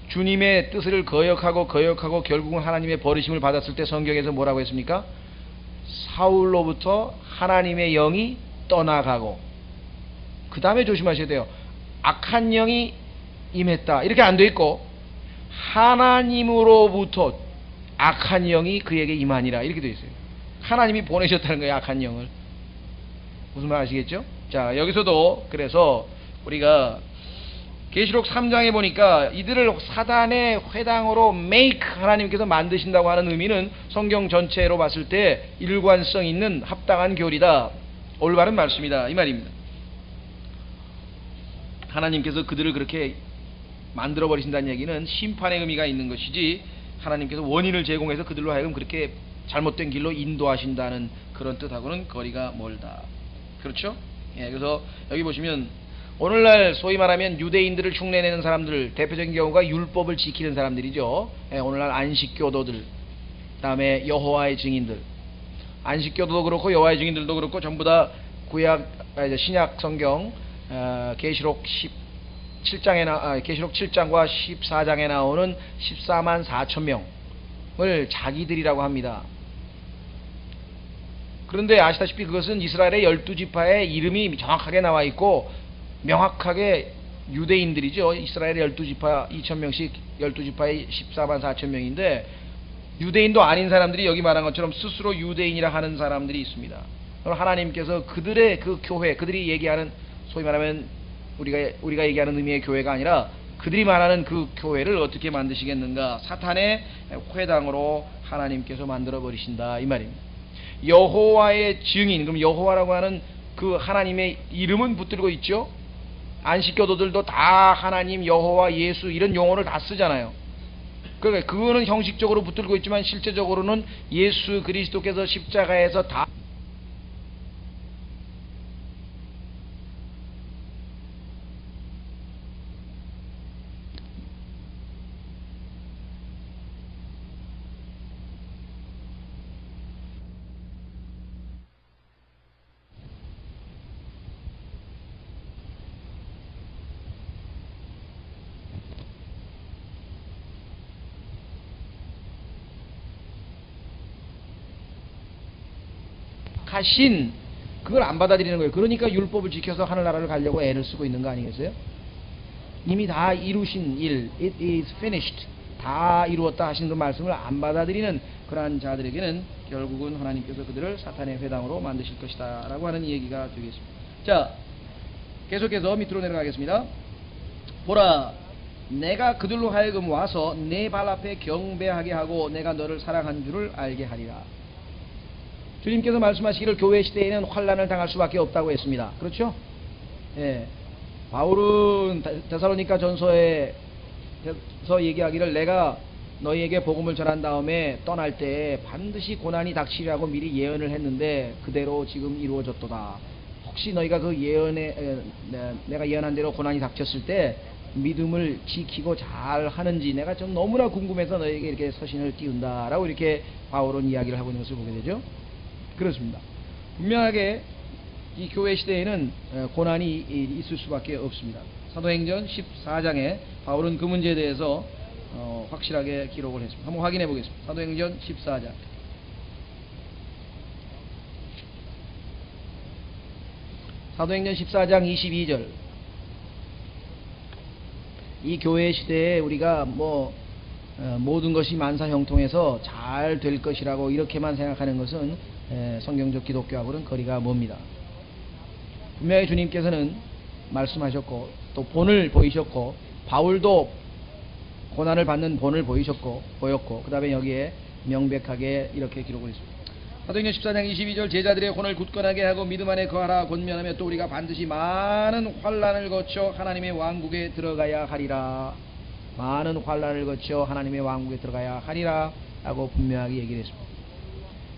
주님의 뜻을 거역하고 결국은 하나님의 버리심을 받았을 때 성경에서 뭐라고 했습니까? 사울로부터 하나님의 영이 떠나가고, 그 다음에 조심하셔야 돼요. 악한 영이 임했다 이렇게 안 돼 있고 하나님으로부터 악한 영이 그에게 임하니라 이렇게 돼 있어요. 하나님이 보내셨다는 거예요 악한 영을. 무슨 말 아시겠죠? 자, 여기서도 그래서 우리가 계시록 3장에 보니까 이들을 사단의 회당으로 하나님께서 만드신다고 하는 의미는 성경 전체로 봤을 때 일관성 있는 합당한 교리다, 올바른 말씀이다 이 말입니다. 하나님께서 그들을 그렇게 만들어 버리신다는 얘기는 심판의 의미가 있는 것이지, 하나님께서 원인을 제공해서 그들로 하여금 그렇게 잘못된 길로 인도하신다는 그런 뜻하고는 거리가 멀다. 그렇죠? 예, 그래서 여기 보시면 오늘날 소위 말하면 유대인들을 흉내내는 사람들 대표적인 경우가 율법을 지키는 사람들이죠. 예, 오늘날 안식교도들, 그다음에 여호와의 증인들, 안식교도도 그렇고 여호와의 증인들도 그렇고 전부 다 신약 성경 계시록 계시록 7장과 14장에 나오는 14만 4천 명을 자기들이라고 합니다. 그런데 아시다시피 그것은 이스라엘의 12지파의 이름이 정확하게 나와 있고 명확하게 유대인들이죠. 이스라엘의 12지파 2,000명씩 12지파의 14만 4천 명인데 유대인도 아닌 사람들이 여기 말한 것처럼 스스로 유대인이라 하는 사람들이 있습니다. 하나님께서 그들의 그 교회, 그들이 얘기하는 소위 말하면 우리가 얘기하는 의미의 교회가 아니라 그들이 말하는 그 교회를 어떻게 만드시겠는가? 사탄의 회당으로 하나님께서 만들어 버리신다 이 말입니다. 여호와의 증인, 그럼 여호와라고 하는 그 하나님의 이름은 붙들고 있죠. 안식교도들도 다 하나님, 여호와, 예수 이런 용어를 다 쓰잖아요. 그러니까 그거는 형식적으로 붙들고 있지만 실제적으로는 예수 그리스도께서 십자가에서 다 하신 그걸 안 받아들이는 거예요. 그러니까 율법을 지켜서 하늘나라를 가려고 애를 쓰고 있는 거 아니겠어요? 이미 다 이루신 일, it is finished, 다 이루었다 하신 그 말씀을 안 받아들이는 그러한 자들에게는 결국은 하나님께서 그들을 사탄의 회당으로 만드실 것이다 라고 하는 얘기가 되겠습니다. 자, 계속해서 밑으로 내려가겠습니다. 보라, 내가 그들로 하여금 와서 내 발 앞에 경배하게 하고 내가 너를 사랑한 줄을 알게 하리라. 주님께서 말씀하시기를 교회 시대에는 환난을 당할 수밖에 없다고 했습니다. 그렇죠? 예. 바울은 데살로니가 전서에서 얘기하기를 내가 너희에게 복음을 전한 다음에 떠날 때 반드시 고난이 닥치리라고 미리 예언을 했는데 그대로 지금 이루어졌도다. 혹시 너희가 그 내가 예언한 대로 고난이 닥쳤을 때 믿음을 지키고 잘 하는지 내가 좀 너무나 궁금해서 너희에게 이렇게 서신을 띄운다라고 이렇게 바울은 이야기를 하고 있는 것을 보게 되죠. 그렇습니다. 분명하게 이 교회 시대에는 고난이 있을 수밖에 없습니다. 사도행전 14장에 바울은 그 문제에 대해서 확실하게 기록을 했습니다. 한번 확인해 보겠습니다. 사도행전 14장. 사도행전 14장 22절. 이 교회 시대에 우리가 모든 것이 만사형통해서 잘 될 것이라고 이렇게만 생각하는 것은 성경적 기독교하고는 거리가 멉니다. 분명히 주님께서는 말씀하셨고 또 본을 보이셨고 바울도 고난을 받는 본을 보였고 그 다음에 여기에 명백하게 이렇게 기록을 했습니다. 사도행전 14장 22절 제자들의 혼을 굳건하게 하고 믿음 안에 거하라 권면하며 또 우리가 반드시 많은 환난을 거쳐 하나님의 왕국에 들어가야 하리라. 많은 환난을 거쳐 하나님의 왕국에 들어가야 하리라 라고 분명하게 얘기를 했습니다.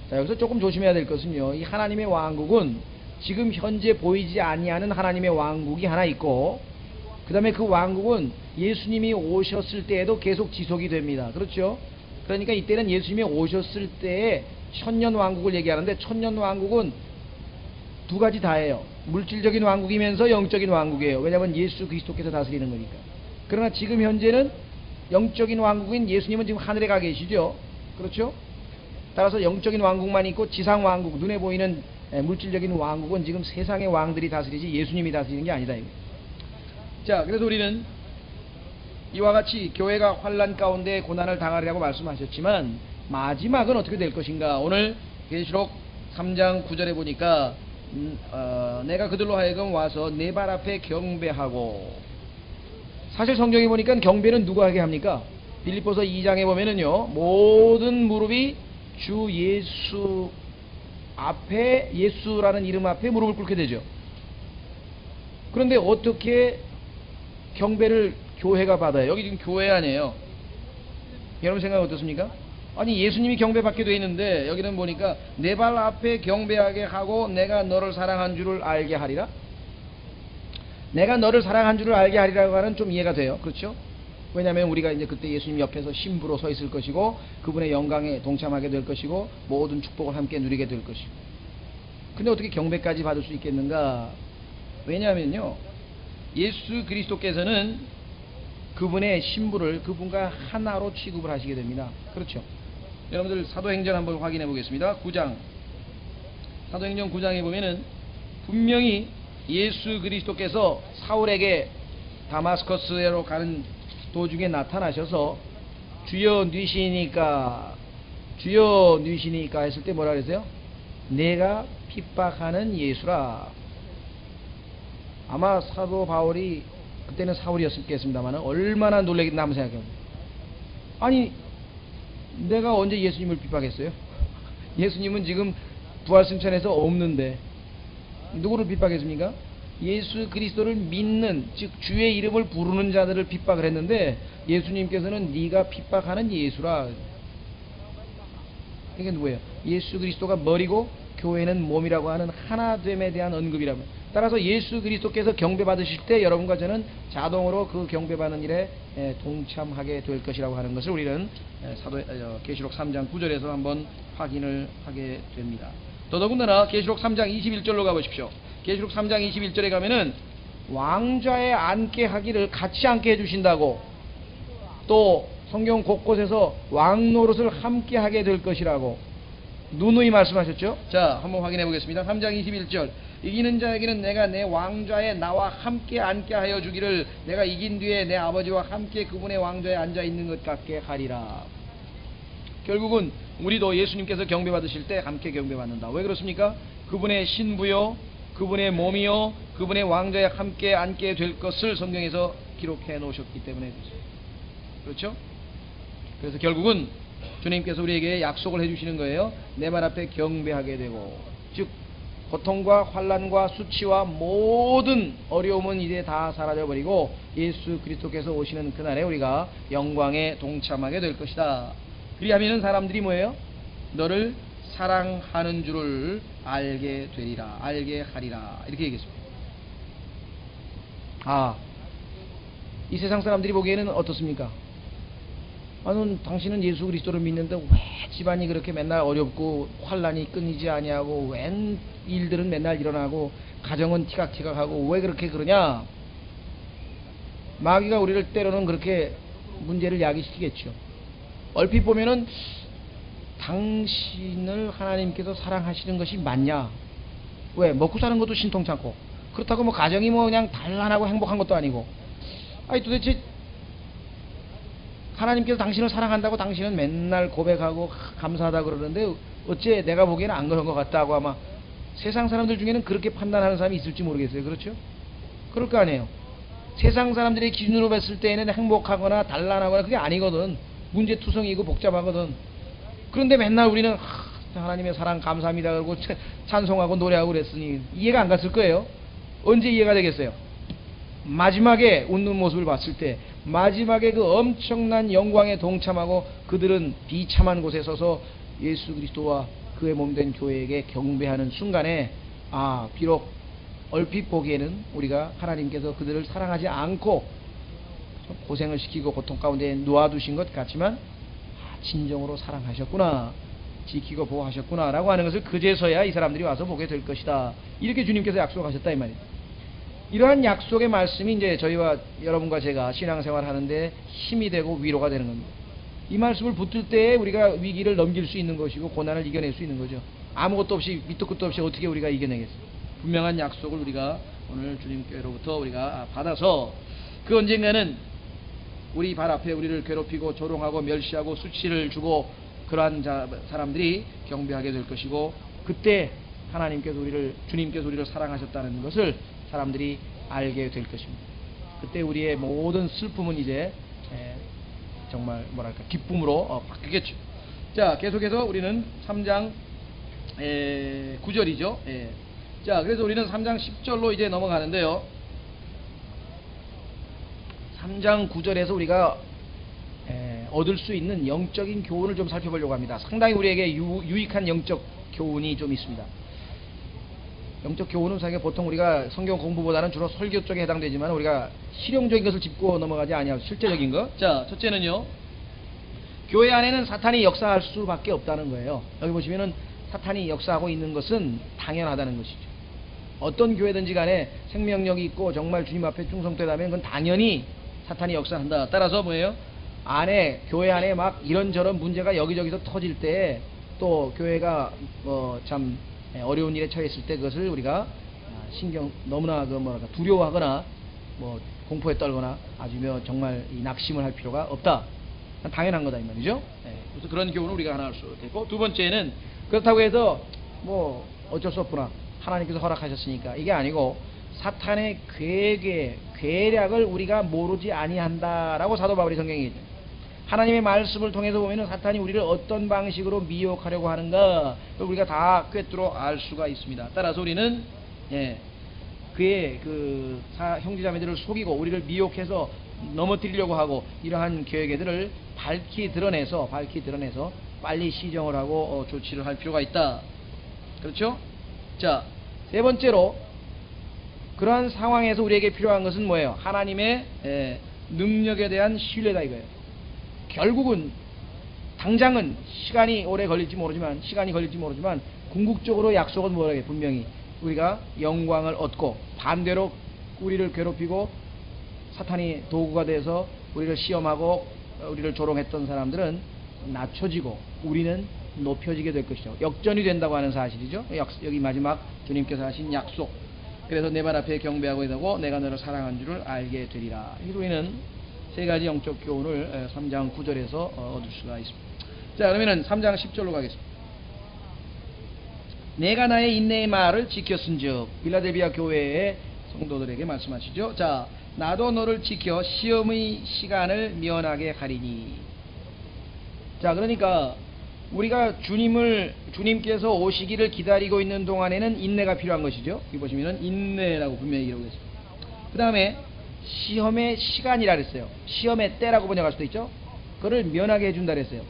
자, 여기서 조금 조심해야 될 것은요, 이 하나님의 왕국은 지금 현재 보이지 아니하는 하나님의 왕국이 하나 있고 그 다음에 그 왕국은 예수님이 오셨을 때에도 계속 지속이 됩니다. 그렇죠? 그러니까 이때는 예수님이 오셨을 때의 천년왕국을 얘기하는데 천년왕국은 두 가지 다예요. 물질적인 왕국이면서 영적인 왕국이에요. 왜냐하면 예수 그리스도께서 다스리는 거니까. 그러나 지금 현재는 영적인 왕국인 예수님은 지금 하늘에 가 계시죠. 그렇죠? 따라서 영적인 왕국만 있고 지상 왕국, 눈에 보이는 물질적인 왕국은 지금 세상의 왕들이 다스리지 예수님이 다스리는 게 아니다. 자, 그래서 우리는 이와 같이 교회가 환난 가운데 고난을 당하리라고 말씀하셨지만 마지막은 어떻게 될 것인가? 오늘 계시록 3장 9절에 보니까 내가 그들로 하여금 와서 내 발 앞에 경배하고, 사실 성경에 보니까 경배는 누가 하게 합니까? 빌립보서 2장에 보면은요, 모든 무릎이 주 예수 앞에, 예수라는 이름 앞에 무릎을 꿇게 되죠. 그런데 어떻게 경배를 교회가 받아요? 여기 지금 교회 아니에요. 여러분 생각 어떻습니까? 아니, 예수님이 경배받게 되어 있는데 여기는 보니까 내 발 앞에 경배하게 하고 내가 너를 사랑한 줄을 알게 하리라. 내가 너를 사랑한 줄을 알게 하리라고 하는 좀 이해가 돼요. 그렇죠? 왜냐하면 우리가 이제 그때 예수님 옆에서 신부로 서 있을 것이고 그분의 영광에 동참하게 될 것이고 모든 축복을 함께 누리게 될 것이고. 근데 어떻게 경배까지 받을 수 있겠는가? 왜냐하면요, 예수 그리스도께서는 그분의 신부를 그분과 하나로 취급을 하시게 됩니다. 그렇죠? 여러분들 사도행전 한번 확인해 보겠습니다. 9장, 사도행전 9장에 보면은 분명히 예수 그리스도께서 사울에게 다마스커스로 가는 도중에 나타나셔서 주여 뉘시니까 했을 때 뭐라 그랬어요? 내가 핍박하는 예수라. 아마 사도 바울이 그때는 사울이었겠습니다만 얼마나 놀라겠나 한번 생각해보세요. 아니, 내가 언제 예수님을 핍박했어요? 예수님은 지금 부활승천에서 없는데 누구를 핍박했습니까? 예수 그리스도를 믿는, 즉 주의 이름을 부르는 자들을 핍박을 했는데 예수님께서는 네가 핍박하는 예수라. 이게 누구예요? 예수 그리스도가 머리고 교회는 몸이라고 하는 하나됨에 대한 언급이라면, 따라서 예수 그리스도께서 경배받으실 때 여러분과 저는 자동으로 그 경배받는 일에 동참하게 될 것이라고 하는 것을 우리는 계시록 3장 9절에서 한번 확인을 하게 됩니다. 더더군다나 계시록 3장 21절로 가보십시오. 계시록 3장 21절에 가면은 왕좌에 앉게 하기를 같이 앉게 해주신다고, 또 성경 곳곳에서 왕노릇을 함께 하게 될 것이라고 누누이 말씀하셨죠. 자, 한번 확인해 보겠습니다. 3장 21절, 이기는 자에게는 내가 내 왕좌에 나와 함께 앉게 하여 주기를, 내가 이긴 뒤에 내 아버지와 함께 그분의 왕좌에 앉아 있는 것 같게 하리라. 결국은 우리도 예수님께서 경배받으실 때 함께 경배받는다. 왜 그렇습니까? 그분의 신부요, 그분의 몸이요, 그분의 왕좌에 함께 앉게 될 것을 성경에서 기록해 놓으셨기 때문에 그렇죠? 그래서 결국은 주님께서 우리에게 약속을 해주시는 거예요. 내 발 앞에 경배하게 되고, 즉 고통과 환난과 수치와 모든 어려움은 이제 다 사라져버리고 예수 그리스도께서 오시는 그날에 우리가 영광에 동참하게 될 것이다. 그리하면 사람들이 뭐예요? 너를 사랑하는 줄을 알게 되리라, 알게 하리라, 이렇게 얘기했습니다. 이 세상 사람들이 보기에는 어떻습니까? 당신은 예수 그리스도를 믿는데 왜 집안이 그렇게 맨날 어렵고 환난이 끊이지 아니하고 웬 일들은 맨날 일어나고 가정은 티각티각하고 왜 그렇게 그러냐? 마귀가 우리를 때로는 그렇게 문제를 야기시키겠죠. 얼핏 보면은 당신을 하나님께서 사랑하시는 것이 맞냐? 왜? 먹고 사는 것도 신통찮고, 그렇다고 뭐 가정이 뭐 그냥 단란하고 행복한 것도 아니고, 도대체 하나님께서 당신을 사랑한다고 당신은 맨날 고백하고 감사하다 그러는데 어째 내가 보기에는 안 그런 것 같다고 아마 세상 사람들 중에는 그렇게 판단하는 사람이 있을지 모르겠어요. 그렇죠? 그럴 거 아니에요. 세상 사람들의 기준으로 봤을 때에는 행복하거나 단란하거나 그게 아니거든. 문제투성이고 복잡하거든. 그런데 맨날 우리는 하나님의 사랑 감사합니다 그러고 찬송하고 노래하고 그랬으니 이해가 안 갔을 거예요. 언제 이해가 되겠어요? 마지막에 웃는 모습을 봤을 때, 마지막에 그 엄청난 영광에 동참하고 그들은 비참한 곳에 서서 예수 그리스도와 그의 몸된 교회에게 경배하는 순간에 비록 얼핏 보기에는 우리가 하나님께서 그들을 사랑하지 않고 고생을 시키고 고통 가운데 놓아두신 것 같지만 진정으로 사랑하셨구나, 지키고 보호하셨구나 라고 하는 것을 그제서야 이 사람들이 와서 보게 될 것이다. 이렇게 주님께서 약속하셨다 이 말이에요. 이러한 약속의 말씀이 이제 저희와 여러분과 제가 신앙생활 하는데 힘이 되고 위로가 되는 겁니다. 이 말씀을 붙들 때 우리가 위기를 넘길 수 있는 것이고 고난을 이겨낼 수 있는 거죠. 아무것도 없이, 밑도 끝도 없이 어떻게 우리가 이겨내겠어요? 분명한 약속을 우리가 오늘 주님께로부터 우리가 받아서 그 언젠가는 우리 발 앞에 우리를 괴롭히고 조롱하고 멸시하고 수치를 주고 그러한 사람들이 경배하게 될 것이고, 그때 주님께서 우리를 사랑하셨다는 것을 사람들이 알게 될 것입니다. 그때 우리의 모든 슬픔은 이제 정말 기쁨으로 바뀌겠죠. 자, 계속해서 우리는 3장 9절이죠. 자, 그래서 우리는 3장 10절로 이제 넘어가는데요. 3장 9절에서 우리가 얻을 수 있는 영적인 교훈을 좀 살펴보려고 합니다. 상당히 우리에게 유익한 영적 교훈이 좀 있습니다. 영적 교훈은 사실 보통 우리가 성경 공부보다는 주로 설교 쪽에 해당되지만 우리가 실용적인 것을 짚고 넘어가지 아니하고 실제적인 것. 자, 첫째는요. 교회 안에는 사탄이 역사할 수밖에 없다는 거예요. 여기 보시면은 사탄이 역사하고 있는 것은 당연하다는 것이죠. 어떤 교회든지 간에 생명력이 있고 정말 주님 앞에 충성되다면 그건 당연히 사탄이 역사한다. 따라서 뭐예요? 교회 안에 막 이런저런 문제가 여기저기서 터질 때 또 교회가 참 어려운 일에 처했을 때 그것을 우리가 너무나 두려워하거나 공포에 떨거나 아주 정말 낙심을 할 필요가 없다. 당연한 거다 이 말이죠. 그래서 그런 교훈을 우리가 하나 할 수 있고, 두 번째는 그렇다고 해서 어쩔 수 없구나, 하나님께서 허락하셨으니까, 이게 아니고 사탄의 괴략을 우리가 모르지 아니한다라고 사도 바울이 성경에 얘기해요. 하나님의 말씀을 통해서 보면은 사탄이 우리를 어떤 방식으로 미혹하려고 하는가 우리가 다 꿰뚫어 알 수가 있습니다. 따라서 우리는 그의 형제자매들을 속이고 우리를 미혹해서 넘어뜨리려고 하고 이러한 계획들을 밝히 드러내서 빨리 시정을 하고 조치를 할 필요가 있다. 그렇죠? 자, 세 번째로 그러한 상황에서 우리에게 필요한 것은 뭐예요? 하나님의 능력에 대한 신뢰다 이거예요. 결국은 당장은 시간이 걸릴지 모르지만 궁극적으로 약속은 뭐라고 해요? 분명히 우리가 영광을 얻고, 반대로 우리를 괴롭히고 사탄이 도구가 돼서 우리를 시험하고 우리를 조롱했던 사람들은 낮춰지고 우리는 높여지게 될 것이죠. 역전이 된다고 하는 사실이죠. 여기 마지막 주님께서 하신 약속. 그래서 내 발 앞에 경배하고 있다고 내가 너를 사랑한 줄을 알게 되리라. 우리는 세 가지 영적 교훈을 3장 9절에서 얻을 수가 있습니다. 자, 그러면은 3장 10절로 가겠습니다. 내가 나의 인내의 말을 지켰은즉, 빌라델비아 교회의 성도들에게 말씀하시죠. 자, 나도 너를 지켜 시험의 시간을 면하게 하리니. 자, 그러니까 우리가 주님께서 오시기를 기다리고 있는 동안에는 인내가 필요한 것이죠. 여기 보시면은 인내라고 분명히 기록되어 있습니다. 그 다음에 시험의 시간이라 그랬어요. 시험의 때라고 번역할 수도 있죠. 그거를 면하게 해준다 그랬어요.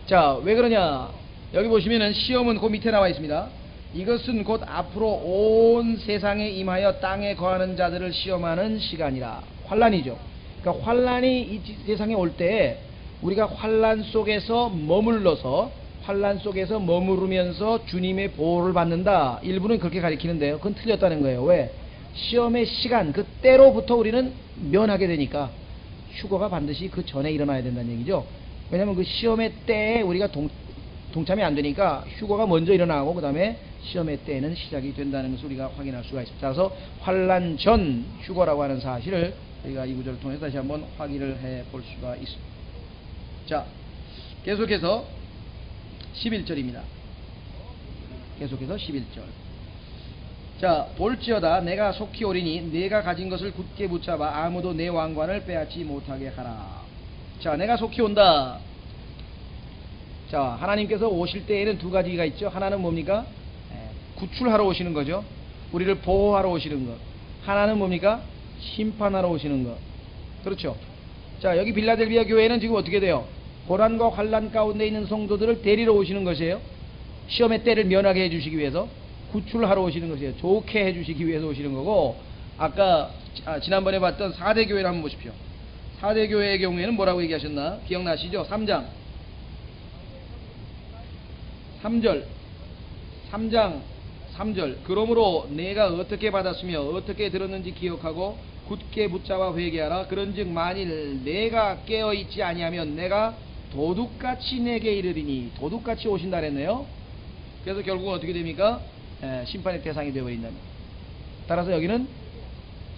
자, 왜 그러냐? 여기 보시면은 시험은 그 밑에 나와 있습니다. 이것은 곧 앞으로 온 세상에 임하여 땅에 거하는 자들을 시험하는 시간이라. 환란이죠. 그러니까 환란이 이 세상에 올 때 우리가 환란 속에서 머무르면서 주님의 보호를 받는다. 일부는 그렇게 가리키는데요. 그건 틀렸다는 거예요. 왜? 시험의 시간, 그 때로부터 우리는 면하게 되니까 휴거가 반드시 그 전에 일어나야 된다는 얘기죠. 왜냐하면 그 시험의 때에 우리가 동참이 안 되니까 휴거가 먼저 일어나고 그 다음에 시험의 때에는 시작이 된다는 것을 우리가 확인할 수가 있습니다. 따라서 환란 전 휴거라고 하는 사실을 우리가 이 구절을 통해서 다시 한번 확인을 해 볼 수가 있습니다. 자, 계속해서 11절입니다. 계속해서 11절. 자, 볼지어다 내가 속히 오리니 내가 가진 것을 굳게 붙잡아 아무도 내 왕관을 빼앗지 못하게 하라. 자, 내가 속히 온다. 자, 하나님께서 오실 때에는 두 가지가 있죠. 하나는 뭡니까? 구출하러 오시는 거죠. 우리를 보호하러 오시는 것. 하나는 뭡니까? 심판하러 오시는 것. 그렇죠. 자, 여기 빌라델비아 교회는 지금 어떻게 돼요? 고난과 환난 가운데 있는 성도들을 데리러 오시는 것이에요. 시험의 때를 면하게 해주시기 위해서, 구출하러 오시는 것이에요. 좋게 해주시기 위해서 오시는 거고, 아까 지난번에 봤던 4대 교회를 한번 보십시오. 4대 교회의 경우에는 뭐라고 얘기하셨나? 기억나시죠? 3장 3절 3장 3절 그러므로 내가 어떻게 받았으며 어떻게 들었는지 기억하고 굳게 붙잡아 회개하라. 그런즉 만일 내가 깨어있지 아니하면 내가 도둑같이 내게 이르리니. 도둑같이 오신다 그랬네요. 그래서 결국은 어떻게 됩니까? 심판의 대상이 되어버린답니다. 따라서 여기는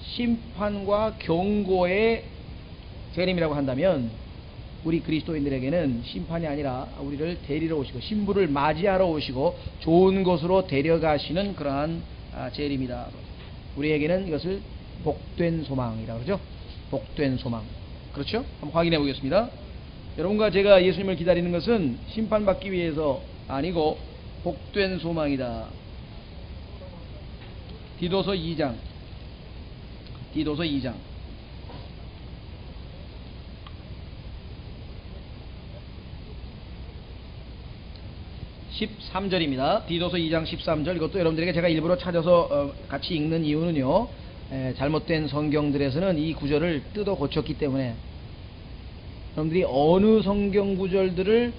심판과 경고의 재림이라고 한다면 우리 그리스도인들에게는 심판이 아니라 우리를 데리러 오시고 신부를 맞이하러 오시고 좋은 곳으로 데려가시는 그러한 재림이다. 우리에게는 이것을 복된 소망이라고 그러죠. 복된 소망. 그렇죠? 한번 확인해 보겠습니다. 여러분과 제가 예수님을 기다리는 것은 심판받기 위해서 아니고 복된 소망이다. 디도서 2장 1 13절입니다. 디도서 2장 13절. 이것도 여러분들에게 제가 일부러 찾아서 같이 읽는 이유는요, 잘못된 성경들에서는 이 구절을 뜯어 고쳤기 때문에 여러분들이 어느 성경 구절들을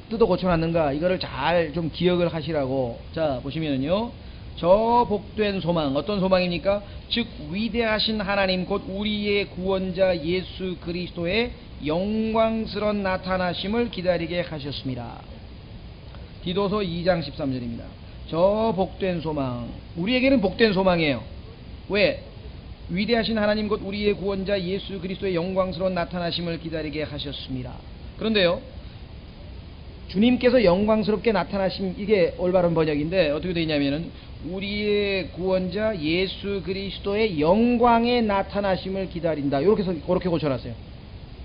뜯어 고쳐놨는가 이거를 잘 좀 기억을 하시라고. 자, 보시면은요, 저 복된 소망, 어떤 소망입니까? 즉 위대하신 하나님 곧 우리의 구원자 예수 그리스도의 영광스러운 나타나심을 기다리게 하셨습니다. 디도서 2장 13절입니다. 저 복된 소망, 우리에게는 복된 소망이에요. 왜? 위대하신 하나님 곧 우리의 구원자 예수 그리스도의 영광스러운 나타나심을 기다리게 하셨습니다. 그런데요, 주님께서 영광스럽게 나타나심, 이게 올바른 번역인데 어떻게 되어 있냐면은 우리의 구원자 예수 그리스도의 영광의 나타나심을 기다린다, 이렇게 고쳐놨어요.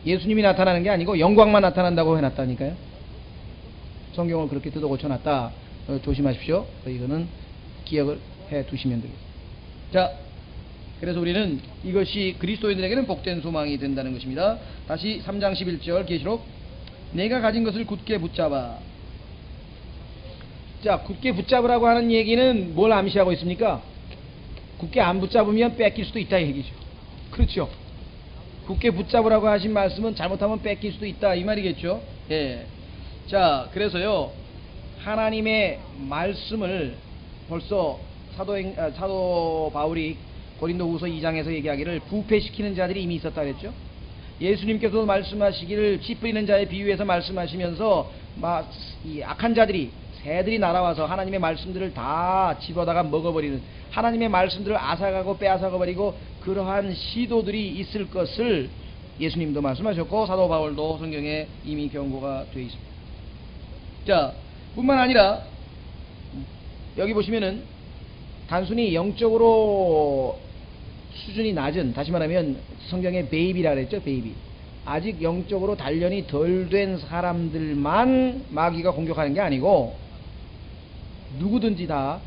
예수님이 나타나는 게 아니고 영광만 나타난다고 해놨다니까요. 성경을 그렇게 뜯어 고쳐놨다. 조심하십시오. 이거는 기억을 해 두시면 되겠습니다. 자, 그래서 우리는 이것이 그리스도인들에게는 복된 소망이 된다는 것입니다. 다시 3장 11절 계시록, 내가 가진 것을 굳게 붙잡아. 자, 굳게 붙잡으라고 하는 얘기는 뭘 암시하고 있습니까? 굳게 안 붙잡으면 뺏길 수도 있다 얘기죠. 그렇죠. 굳게 붙잡으라고 하신 말씀은 잘못하면 뺏길 수도 있다 이 말이겠죠. 예. 자, 그래서요, 하나님의 말씀을 벌써 사도 바울이 고린도후서 2장에서 얘기하기를 부패시키는 자들이 이미 있었다 그랬죠. 예수님께서 말씀하시기를 씨 뿌리는 자의 비유에서 말씀하시면서 이 악한 자들이, 새들이 날아와서 하나님의 말씀들을 다 집어다가 먹어버리는, 하나님의 말씀들을 앗아가고 빼앗아가버리고 그러한 시도들이 있을 것을 예수님도 말씀하셨고 사도 바울도 성경에 이미 경고가 되어 있습니다. 자, 뿐만 아니라 여기 보시면은 단순히 영적으로 수준이 낮은, 다시 말하면 성경에 베이비라 그랬죠. 베이비, 아직 영적으로 단련이 덜 된 사람들만 마귀가 공격하는 게 아니고 누구든지 다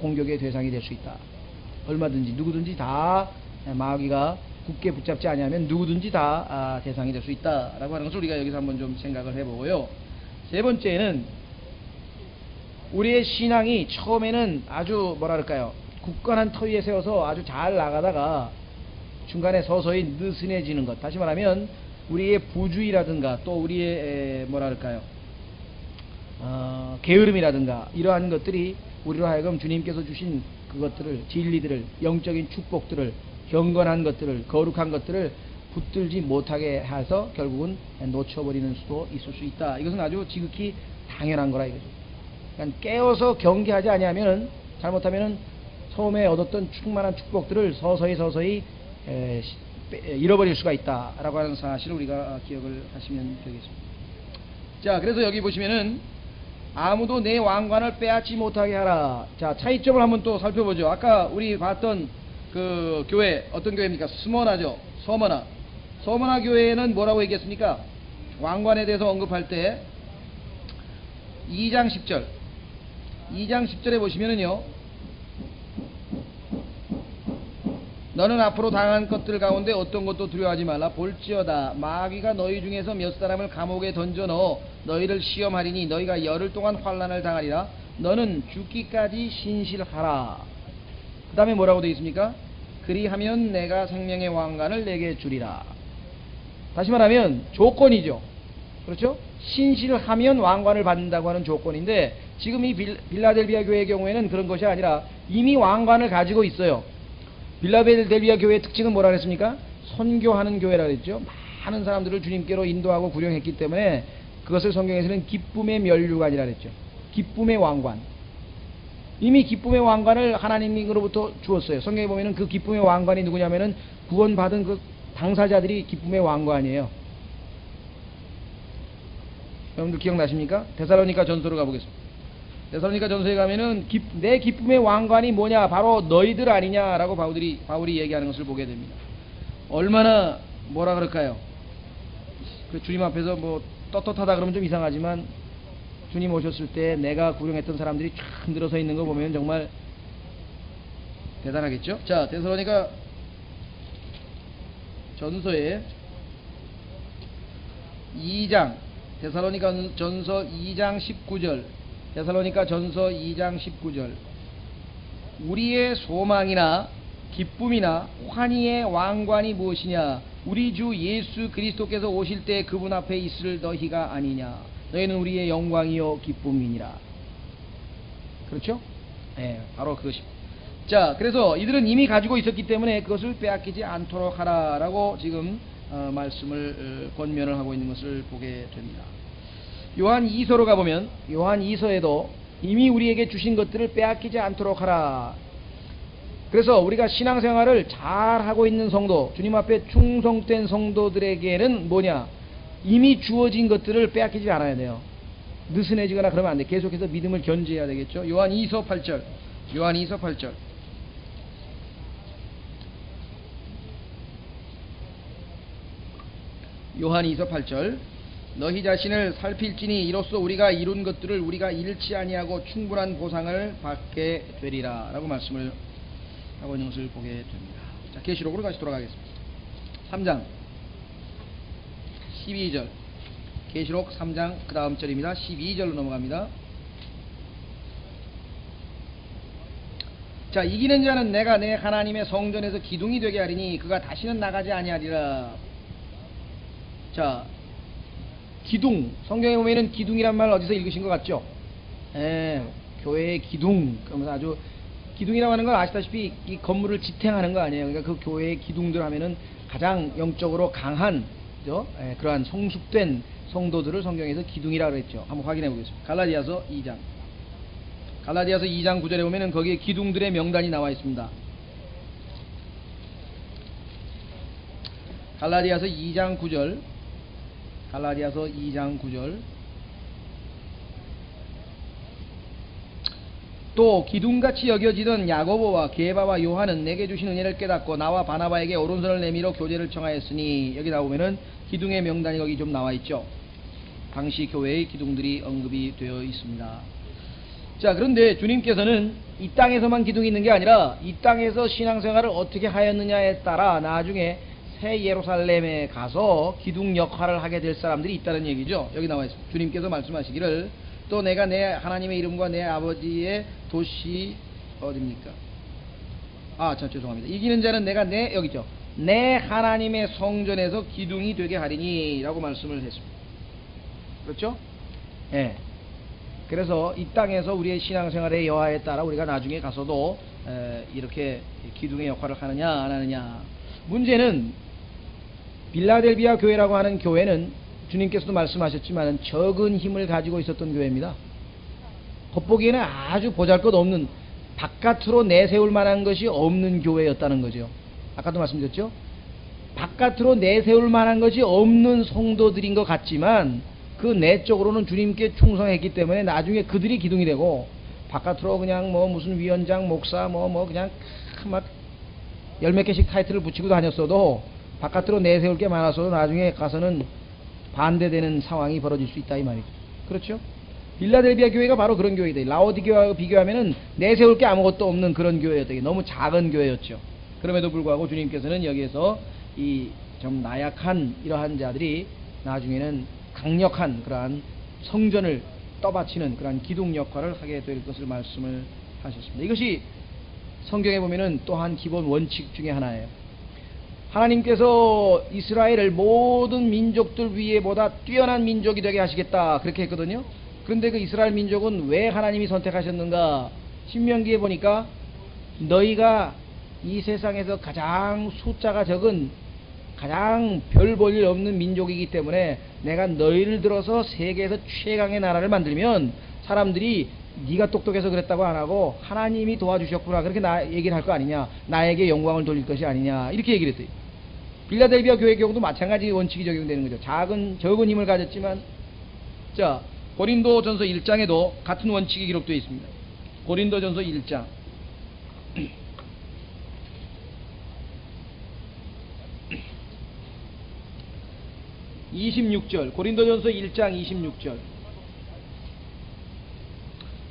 공격의 대상이 될 수 있다. 얼마든지 누구든지 다 마귀가 굳게 붙잡지 아니하면 누구든지 다 대상이 될 수 있다라고 하는 것을 우리가 여기서 한번 좀 생각을 해보고요. 세 번째는 우리의 신앙이 처음에는 아주 뭐랄까요, 굳건한 터 위에 세워서 아주 잘 나가다가 중간에 서서히 느슨해지는 것, 다시 말하면 우리의 부주의라든가 또 우리의 뭐랄까요, 게으름이라든가 이러한 것들이 우리로 하여금 주님께서 주신 그것들을, 진리들을, 영적인 축복들을, 경건한 것들을, 거룩한 것들을 붙들지 못하게 해서 결국은 놓쳐버리는 수도 있을 수 있다. 이것은 아주 지극히 당연한 거라 이거죠. 그러니까 깨어서 경계하지 아니하면은, 잘못하면은 처음에 얻었던 충만한 축복들을 서서히 잃어버릴 수가 있다라고 하는 사실을 우리가 기억을 하시면 되겠습니다. 자, 그래서 여기 보시면은 아무도 내 왕관을 빼앗지 못하게 하라. 자, 차이점을 한번 또 살펴보죠. 아까 우리 봤던 그 교회, 어떤 교회입니까? 스머나죠. 서머나 교회는 뭐라고 얘기했습니까? 왕관에 대해서 언급할 때 2장 10절에 보시면은요, 너는 앞으로 당한 것들 가운데 어떤 것도 두려워하지 말라. 볼지어다 마귀가 너희 중에서 몇 사람을 감옥에 던져 넣어 너희를 시험하리니 너희가 열흘 동안 환난을 당하리라. 너는 죽기까지 신실하라. 그 다음에 뭐라고 되어 있습니까? 그리하면 내가 생명의 왕관을 내게 주리라. 다시 말하면 조건이죠. 그렇죠? 신실하면 왕관을 받는다고 하는 조건인데, 지금 이 빌라델비아 교회의 경우에는 그런 것이 아니라 이미 왕관을 가지고 있어요. 빌라델비아 교회의 특징은 뭐라 그랬습니까? 선교하는 교회라 그랬죠. 많은 사람들을 주님께로 인도하고 구령했기 때문에 그것을 성경에서는 기쁨의 면류관이라 그랬죠. 기쁨의 왕관. 이미 기쁨의 왕관을 하나님으로부터 주었어요. 성경에 보면은 그 기쁨의 왕관이 누구냐면은 구원받은 그 당사자들이 기쁨의 왕관이에요. 여러분들 기억나십니까? 데살로니가 전서로 가보겠습니다. 데살로니가 전서에 가면은 내 기쁨의 왕관이 뭐냐, 바로 너희들 아니냐라고 바울이 얘기하는 것을 보게 됩니다. 얼마나 뭐라 그럴까요? 그 주님 앞에서 뭐 떳떳하다 그러면 좀 이상하지만 주님 오셨을 때 내가 구령했던 사람들이 쫙 늘어서 있는 거 보면 정말 대단하겠죠? 자, 데살로니가 전서의 2장, 데살로니가 전서 2장 19절 데살로니가 전서 2장 19절. 우리의 소망이나 기쁨이나 환희의 왕관이 무엇이냐? 우리 주 예수 그리스도께서 오실 때 그분 앞에 있을 너희가 아니냐? 너희는 우리의 영광이요 기쁨이니라. 그렇죠? 예, 바로 그것입니다. 자, 그래서 이들은 이미 가지고 있었기 때문에 그것을 빼앗기지 않도록 하라라고 지금 말씀을 권면을 하고 있는 것을 보게 됩니다. 요한 2서로 가보면 요한 2서에도 이미 우리에게 주신 것들을 빼앗기지 않도록 하라. 그래서 우리가 신앙생활을 잘 하고 있는 성도, 주님 앞에 충성된 성도들에게는 뭐냐? 이미 주어진 것들을 빼앗기지 않아야 돼요. 느슨해지거나 그러면 안 돼. 계속해서 믿음을 견지해야 되겠죠. 요한 2서 8절. 요한 2서 8절. 요한 2서 8절. 너희 자신을 살필지니 이로써 우리가 이룬 것들을 우리가 잃지 아니하고 충분한 보상을 받게 되리라 라고 말씀을 하고 있는 것을 보게 됩니다. 자, 계시록으로 다시 돌아가겠습니다. 3장 12절. 계시록 3장 그 다음 절입니다. 12절로 넘어갑니다. 자, 이기는 자는 내가 내 하나님의 성전에서 기둥이 되게 하리니 그가 다시는 나가지 아니하리라. 자, 기둥, 성경에 보면은 기둥이란 말 어디서 읽으신 것 같죠? 예, 교회의 기둥. 그러면서 아주 기둥이라고 하는 건 아시다시피 이 건물을 지탱하는 거 아니에요. 그러니까 그 교회의 기둥들 하면은 가장 영적으로 강한, 그죠? 예, 그러한 성숙된 성도들을 성경에서 기둥이라고 그랬죠. 한번 확인해 보겠습니다. 갈라디아서 2장. 갈라디아서 2장 9절에 보면은 거기에 기둥들의 명단이 나와 있습니다. 갈라디아서 2장 9절. 갈라디아서 2장 9절. 또 기둥같이 여겨지던 야고보와 게바와 요한은 내게 주신 은혜를 깨닫고 나와 바나바에게 오른손을 내밀어 교제를 청하였으니, 여기 나오면은 기둥의 명단이 거기 좀 나와 있죠. 당시 교회의 기둥들이 언급이 되어 있습니다. 자, 그런데 주님께서는 이 땅에서만 기둥이 있는 게 아니라 이 땅에서 신앙생활을 어떻게 하였느냐에 따라 나중에 새 예루살렘에 가서 기둥 역할을 하게 될 사람들이 있다는 얘기죠. 여기 나와 있습니다. 주님께서 말씀하시기를 또 내가 내 하나님의 이름과 내 아버지의 도시 어딥니까? 죄송합니다. 이기는 자는 내가 여기죠. 내 하나님의 성전에서 기둥이 되게 하리니 라고 말씀을 했습니다. 그렇죠? 예. 그래서 이 땅에서 우리의 신앙생활의 여하에 따라 우리가 나중에 가서도 이렇게 기둥의 역할을 하느냐 안 하느냐. 문제는 빌라델비아 교회라고 하는 교회는 주님께서도 말씀하셨지만 적은 힘을 가지고 있었던 교회입니다. 겉보기에는 아주 보잘것없는, 바깥으로 내세울 만한 것이 없는 교회였다는 거죠. 아까도 말씀드렸죠. 바깥으로 내세울 만한 것이 없는 성도들인 것 같지만 그 내적으로는 주님께 충성했기 때문에 나중에 그들이 기둥이 되고, 바깥으로 그냥 무슨 위원장, 목사 그냥 막 열 몇 개씩 타이틀을 붙이고 다녔어도 바깥으로 내세울 게 많아서 나중에 가서는 반대되는 상황이 벌어질 수 있다 이 말이죠. 그렇죠? 빌라델비아 교회가 바로 그런 교회다. 라오디게아와 비교하면은 내세울 게 아무것도 없는 그런 교회였다. 너무 작은 교회였죠. 그럼에도 불구하고 주님께서는 여기에서 이 좀 나약한 이러한 자들이 나중에는 강력한 그러한 성전을 떠받치는 그러한 기둥 역할을 하게 될 것을 말씀을 하셨습니다. 이것이 성경에 보면은 또한 기본 원칙 중에 하나예요. 하나님께서 이스라엘을 모든 민족들 위에 보다 뛰어난 민족이 되게 하시겠다 그렇게 했거든요. 그런데 그 이스라엘 민족은 왜 하나님이 선택하셨는가? 신명기에 보니까 너희가 이 세상에서 가장 숫자가 적은, 가장 별 볼 일 없는 민족이기 때문에 내가 너희를 들어서 세계에서 최강의 나라를 만들면 사람들이 네가 똑똑해서 그랬다고 안 하고 하나님이 도와주셨구나 그렇게 얘기를 할 거 아니냐, 나에게 영광을 돌릴 것이 아니냐 이렇게 얘기를 했대요. 빌라델비아 교회 경우도 마찬가지 원칙이 적용되는 거죠. 적은 힘을 가졌지만, 자, 고린도전서 1장에도 같은 원칙이 기록되어 있습니다. 고린도전서 1장 26절. 고린도전서 1장 26절.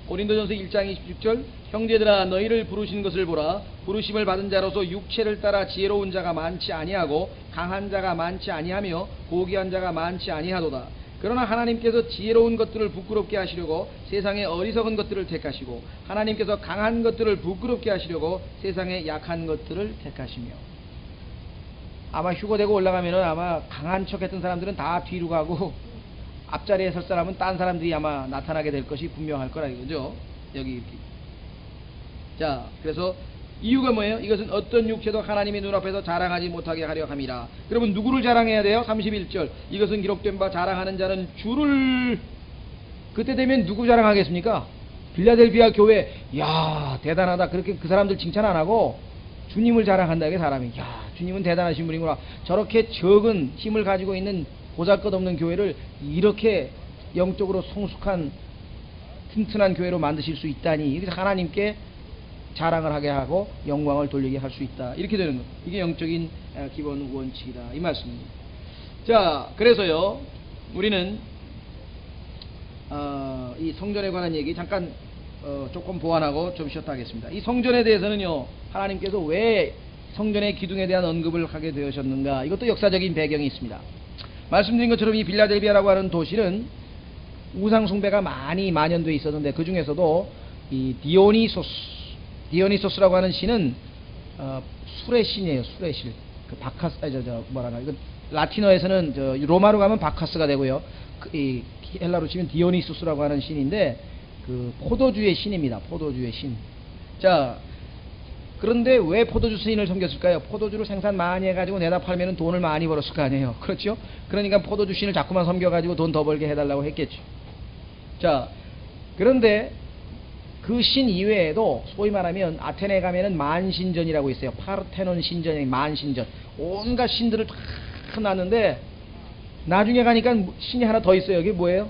고린도전서 1장 26절. 형제들아 너희를 부르신 것을 보라. 부르심을 받은 자로서 육체를 따라 지혜로운 자가 많지 아니하고 강한 자가 많지 아니하며 고귀한 자가 많지 아니하도다. 그러나 하나님께서 지혜로운 것들을 부끄럽게 하시려고 세상의 어리석은 것들을 택하시고 하나님께서 강한 것들을 부끄럽게 하시려고 세상의 약한 것들을 택하시며. 아마 휴거되고 올라가면은 아마 강한 척 했던 사람들은 다 뒤로 가고 앞자리에 설 사람은 딴 사람들이 아마 나타나게 될 것이 분명할 거라 이거죠. 여기 이렇게. 자, 그래서 이유가 뭐예요? 이것은 어떤 육체도 하나님의 눈앞에서 자랑하지 못하게 하려 함이라. 그러면 누구를 자랑해야 돼요? 31절. 이것은 기록된 바 자랑하는 자는 주를. 그때 되면 누구 자랑하겠습니까? 빌라델비아 교회. 야, 대단하다. 그렇게 그 사람들 칭찬 안 하고 주님을 자랑한다. 이게 사람이. 야, 주님은 대단하신 분이구나. 저렇게 적은 힘을 가지고 있는 보잘것없는 교회를 이렇게 영적으로 성숙한 튼튼한 교회로 만드실 수 있다니. 이렇게 하나님께 자랑을 하게 하고 영광을 돌리게 할 수 있다. 이렇게 되는 것. 이게 영적인 기본 원칙이다. 이 말씀입니다. 자, 그래서요, 우리는 이 성전에 관한 얘기 잠깐 조금 보완하고 좀 쉬었다 하겠습니다. 이 성전에 대해서는요, 하나님께서 왜 성전의 기둥에 대한 언급을 하게 되셨는가? 이것도 역사적인 배경이 있습니다. 말씀드린 것처럼 이 빌라델비아라고 하는 도시는 우상 숭배가 많이 만연되어 있었는데 그 중에서도 이 디오니소스라고 하는 신은 술의 신이에요. 술의 신. 그 바카스, 뭐라나 이거 라틴어에서는 로마로 가면 바카스가 되고요. 이 헬라로 치면 디오니소스라고 하는 신인데 그 포도주의 신입니다. 포도주의 신. 자, 그런데 왜 포도주 신을 섬겼을까요? 포도주를 생산 많이 해가지고 내다 팔면 돈을 많이 벌었을 거 아니에요. 그렇죠? 그러니까 포도주 신을 자꾸만 섬겨가지고 돈 더 벌게 해달라고 했겠죠. 자, 그런데 그 신 이외에도 소위 말하면 아테네에 가면은 만신전이라고 있어요. 파르테논 신전이 만신전. 온갖 신들을 다 놨는데 나중에 가니까 신이 하나 더 있어요. 여기 뭐예요?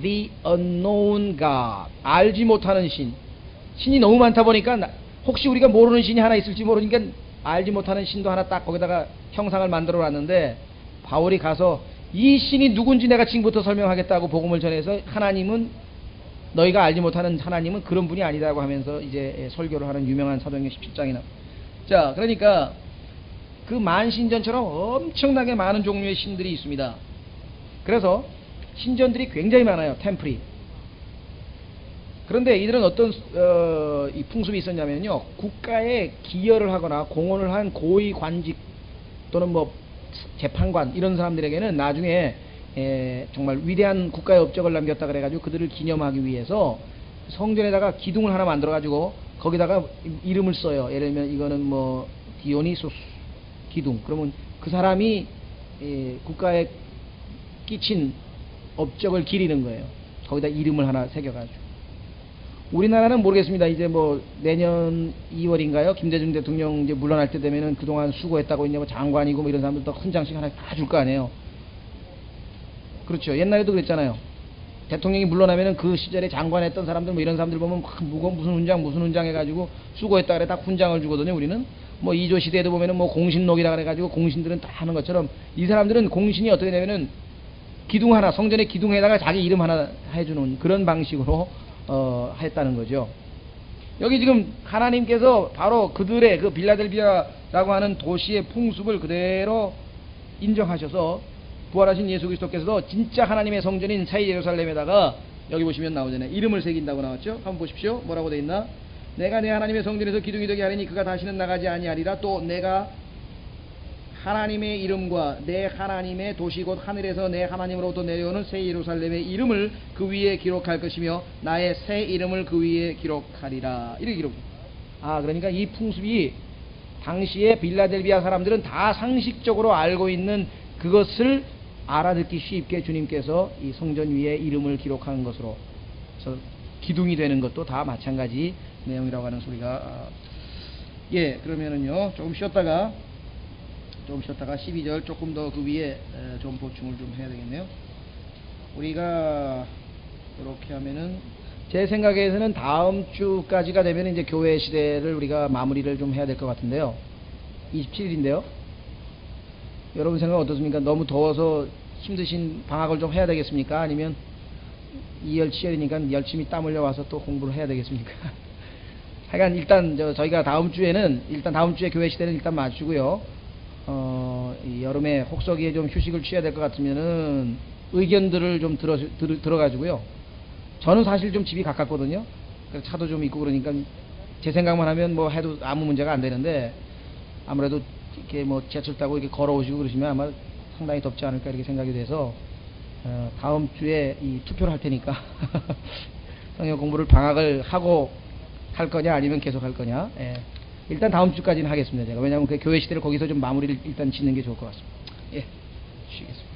The unknown God. 알지 못하는 신. 신이 너무 많다 보니까 혹시 우리가 모르는 신이 하나 있을지 모르니까 알지 못하는 신도 하나 딱 거기다가 형상을 만들어 놨는데 바울이 가서 이 신이 누군지 내가 지금부터 설명하겠다고 복음을 전해서 하나님은 너희가 알지 못하는 하나님은 그런 분이 아니다고 하면서 이제 설교를 하는 유명한 사도행전 17장이나. 자, 그러니까 그 만신전처럼 엄청나게 많은 종류의 신들이 있습니다. 그래서 신전들이 굉장히 많아요. 템플이. 그런데 이들은 어떤 이 풍습이 있었냐면요, 국가에 기여를 하거나 공헌을 한 고위 관직 또는 뭐 재판관 이런 사람들에게는 나중에 정말 위대한 국가의 업적을 남겼다 그래가지고 그들을 기념하기 위해서 성전에다가 기둥을 하나 만들어 가지고 거기다가 이름을 써요. 예를 들면 이거는 뭐 디오니소스 기둥. 그러면 그 사람이 국가에 끼친 업적을 기리는 거예요. 거기다 이름을 하나 새겨가지고. 우리나라는 모르겠습니다. 이제 뭐 내년 2월인가요? 김대중 대통령 이제 물러날 때 되면은 그동안 수고했다고 있냐고 장관이고 뭐 이런 사람들 또 훈장씩 하나 다 줄 거 아니에요. 그렇죠. 옛날에도 그랬잖아요. 대통령이 물러나면은 그 시절에 장관했던 사람들 뭐 이런 사람들 보면 무슨 훈장 해가지고 수고했다 그래 딱 훈장을 주거든요. 우리는 뭐 이조 시대에도 보면은 뭐 공신록이라 그래가지고 공신들은 다 하는 것처럼 이 사람들은 공신이 어떻게 되면은 기둥 하나, 성전의 기둥에다가 자기 이름 하나 해주는 그런 방식으로 했다는 거죠. 여기 지금 하나님께서 바로 그들의 그 빌라델비아라고 하는 도시의 풍습을 그대로 인정하셔서 부활하신 예수 그리스도께서도 진짜 하나님의 성전인 새 예루살렘에다가 여기 보시면 나오잖아요. 이름을 새긴다고 나왔죠. 한번 보십시오. 뭐라고 돼 있나? 내가 내 하나님의 성전에서 기둥이 되게 하리니 그가 다시는 나가지 아니하리라. 또 내가 하나님의 이름과 내 하나님의 도시 곧 하늘에서 내 하나님으로부터 내려오는 새 예루살렘의 이름을 그 위에 기록할 것이며 나의 새 이름을 그 위에 기록하리라. 이렇게 기록. 그러니까 이 풍습이 당시에 빌라델비아 사람들은 다 상식적으로 알고 있는 그것을 알아듣기 쉽게 주님께서 이 성전 위에 이름을 기록한 것으로, 그래서 기둥이 되는 것도 다 마찬가지 내용이라고 하는 소리가. 그러면은요 조금 쉬었다가 12절 조금 더 그 위에 좀 보충을 좀 해야 되겠네요. 우리가 이렇게 하면은 제 생각에서는 다음 주까지가 되면 이제 교회 시대를 우리가 마무리를 좀 해야 될 것 같은데요. 27일인데요. 여러분 생각 어떻습니까? 너무 더워서 힘드신 방학을 좀 해야 되겠습니까? 아니면 이열치열이니까 열심히 땀 흘려 와서 또 공부를 해야 되겠습니까? 하여간 일단 저희가 다음 주에 교회 시대는 일단 맞추고요. 이 여름에 혹서기에 좀 휴식을 취해야 될 것 같으면은 의견들을 좀 들어가지고요. 저는 사실 좀 집이 가깝거든요. 그래서 차도 좀 있고 그러니까 제 생각만 하면 뭐 해도 아무 문제가 안 되는데 아무래도 이렇게 뭐 지하철 타고 이렇게 걸어오시고 그러시면 아마 상당히 덥지 않을까 이렇게 생각이 돼서 다음 주에 이 투표를 할 테니까 성경 공부를 방학을 하고 할 거냐 아니면 계속 할 거냐. 예. 일단 다음 주까지는 하겠습니다. 제가 왜냐하면 그 교회 시대를 거기서 좀 마무리를 일단 짓는 게 좋을 것 같습니다. 예, 쉬겠습니다.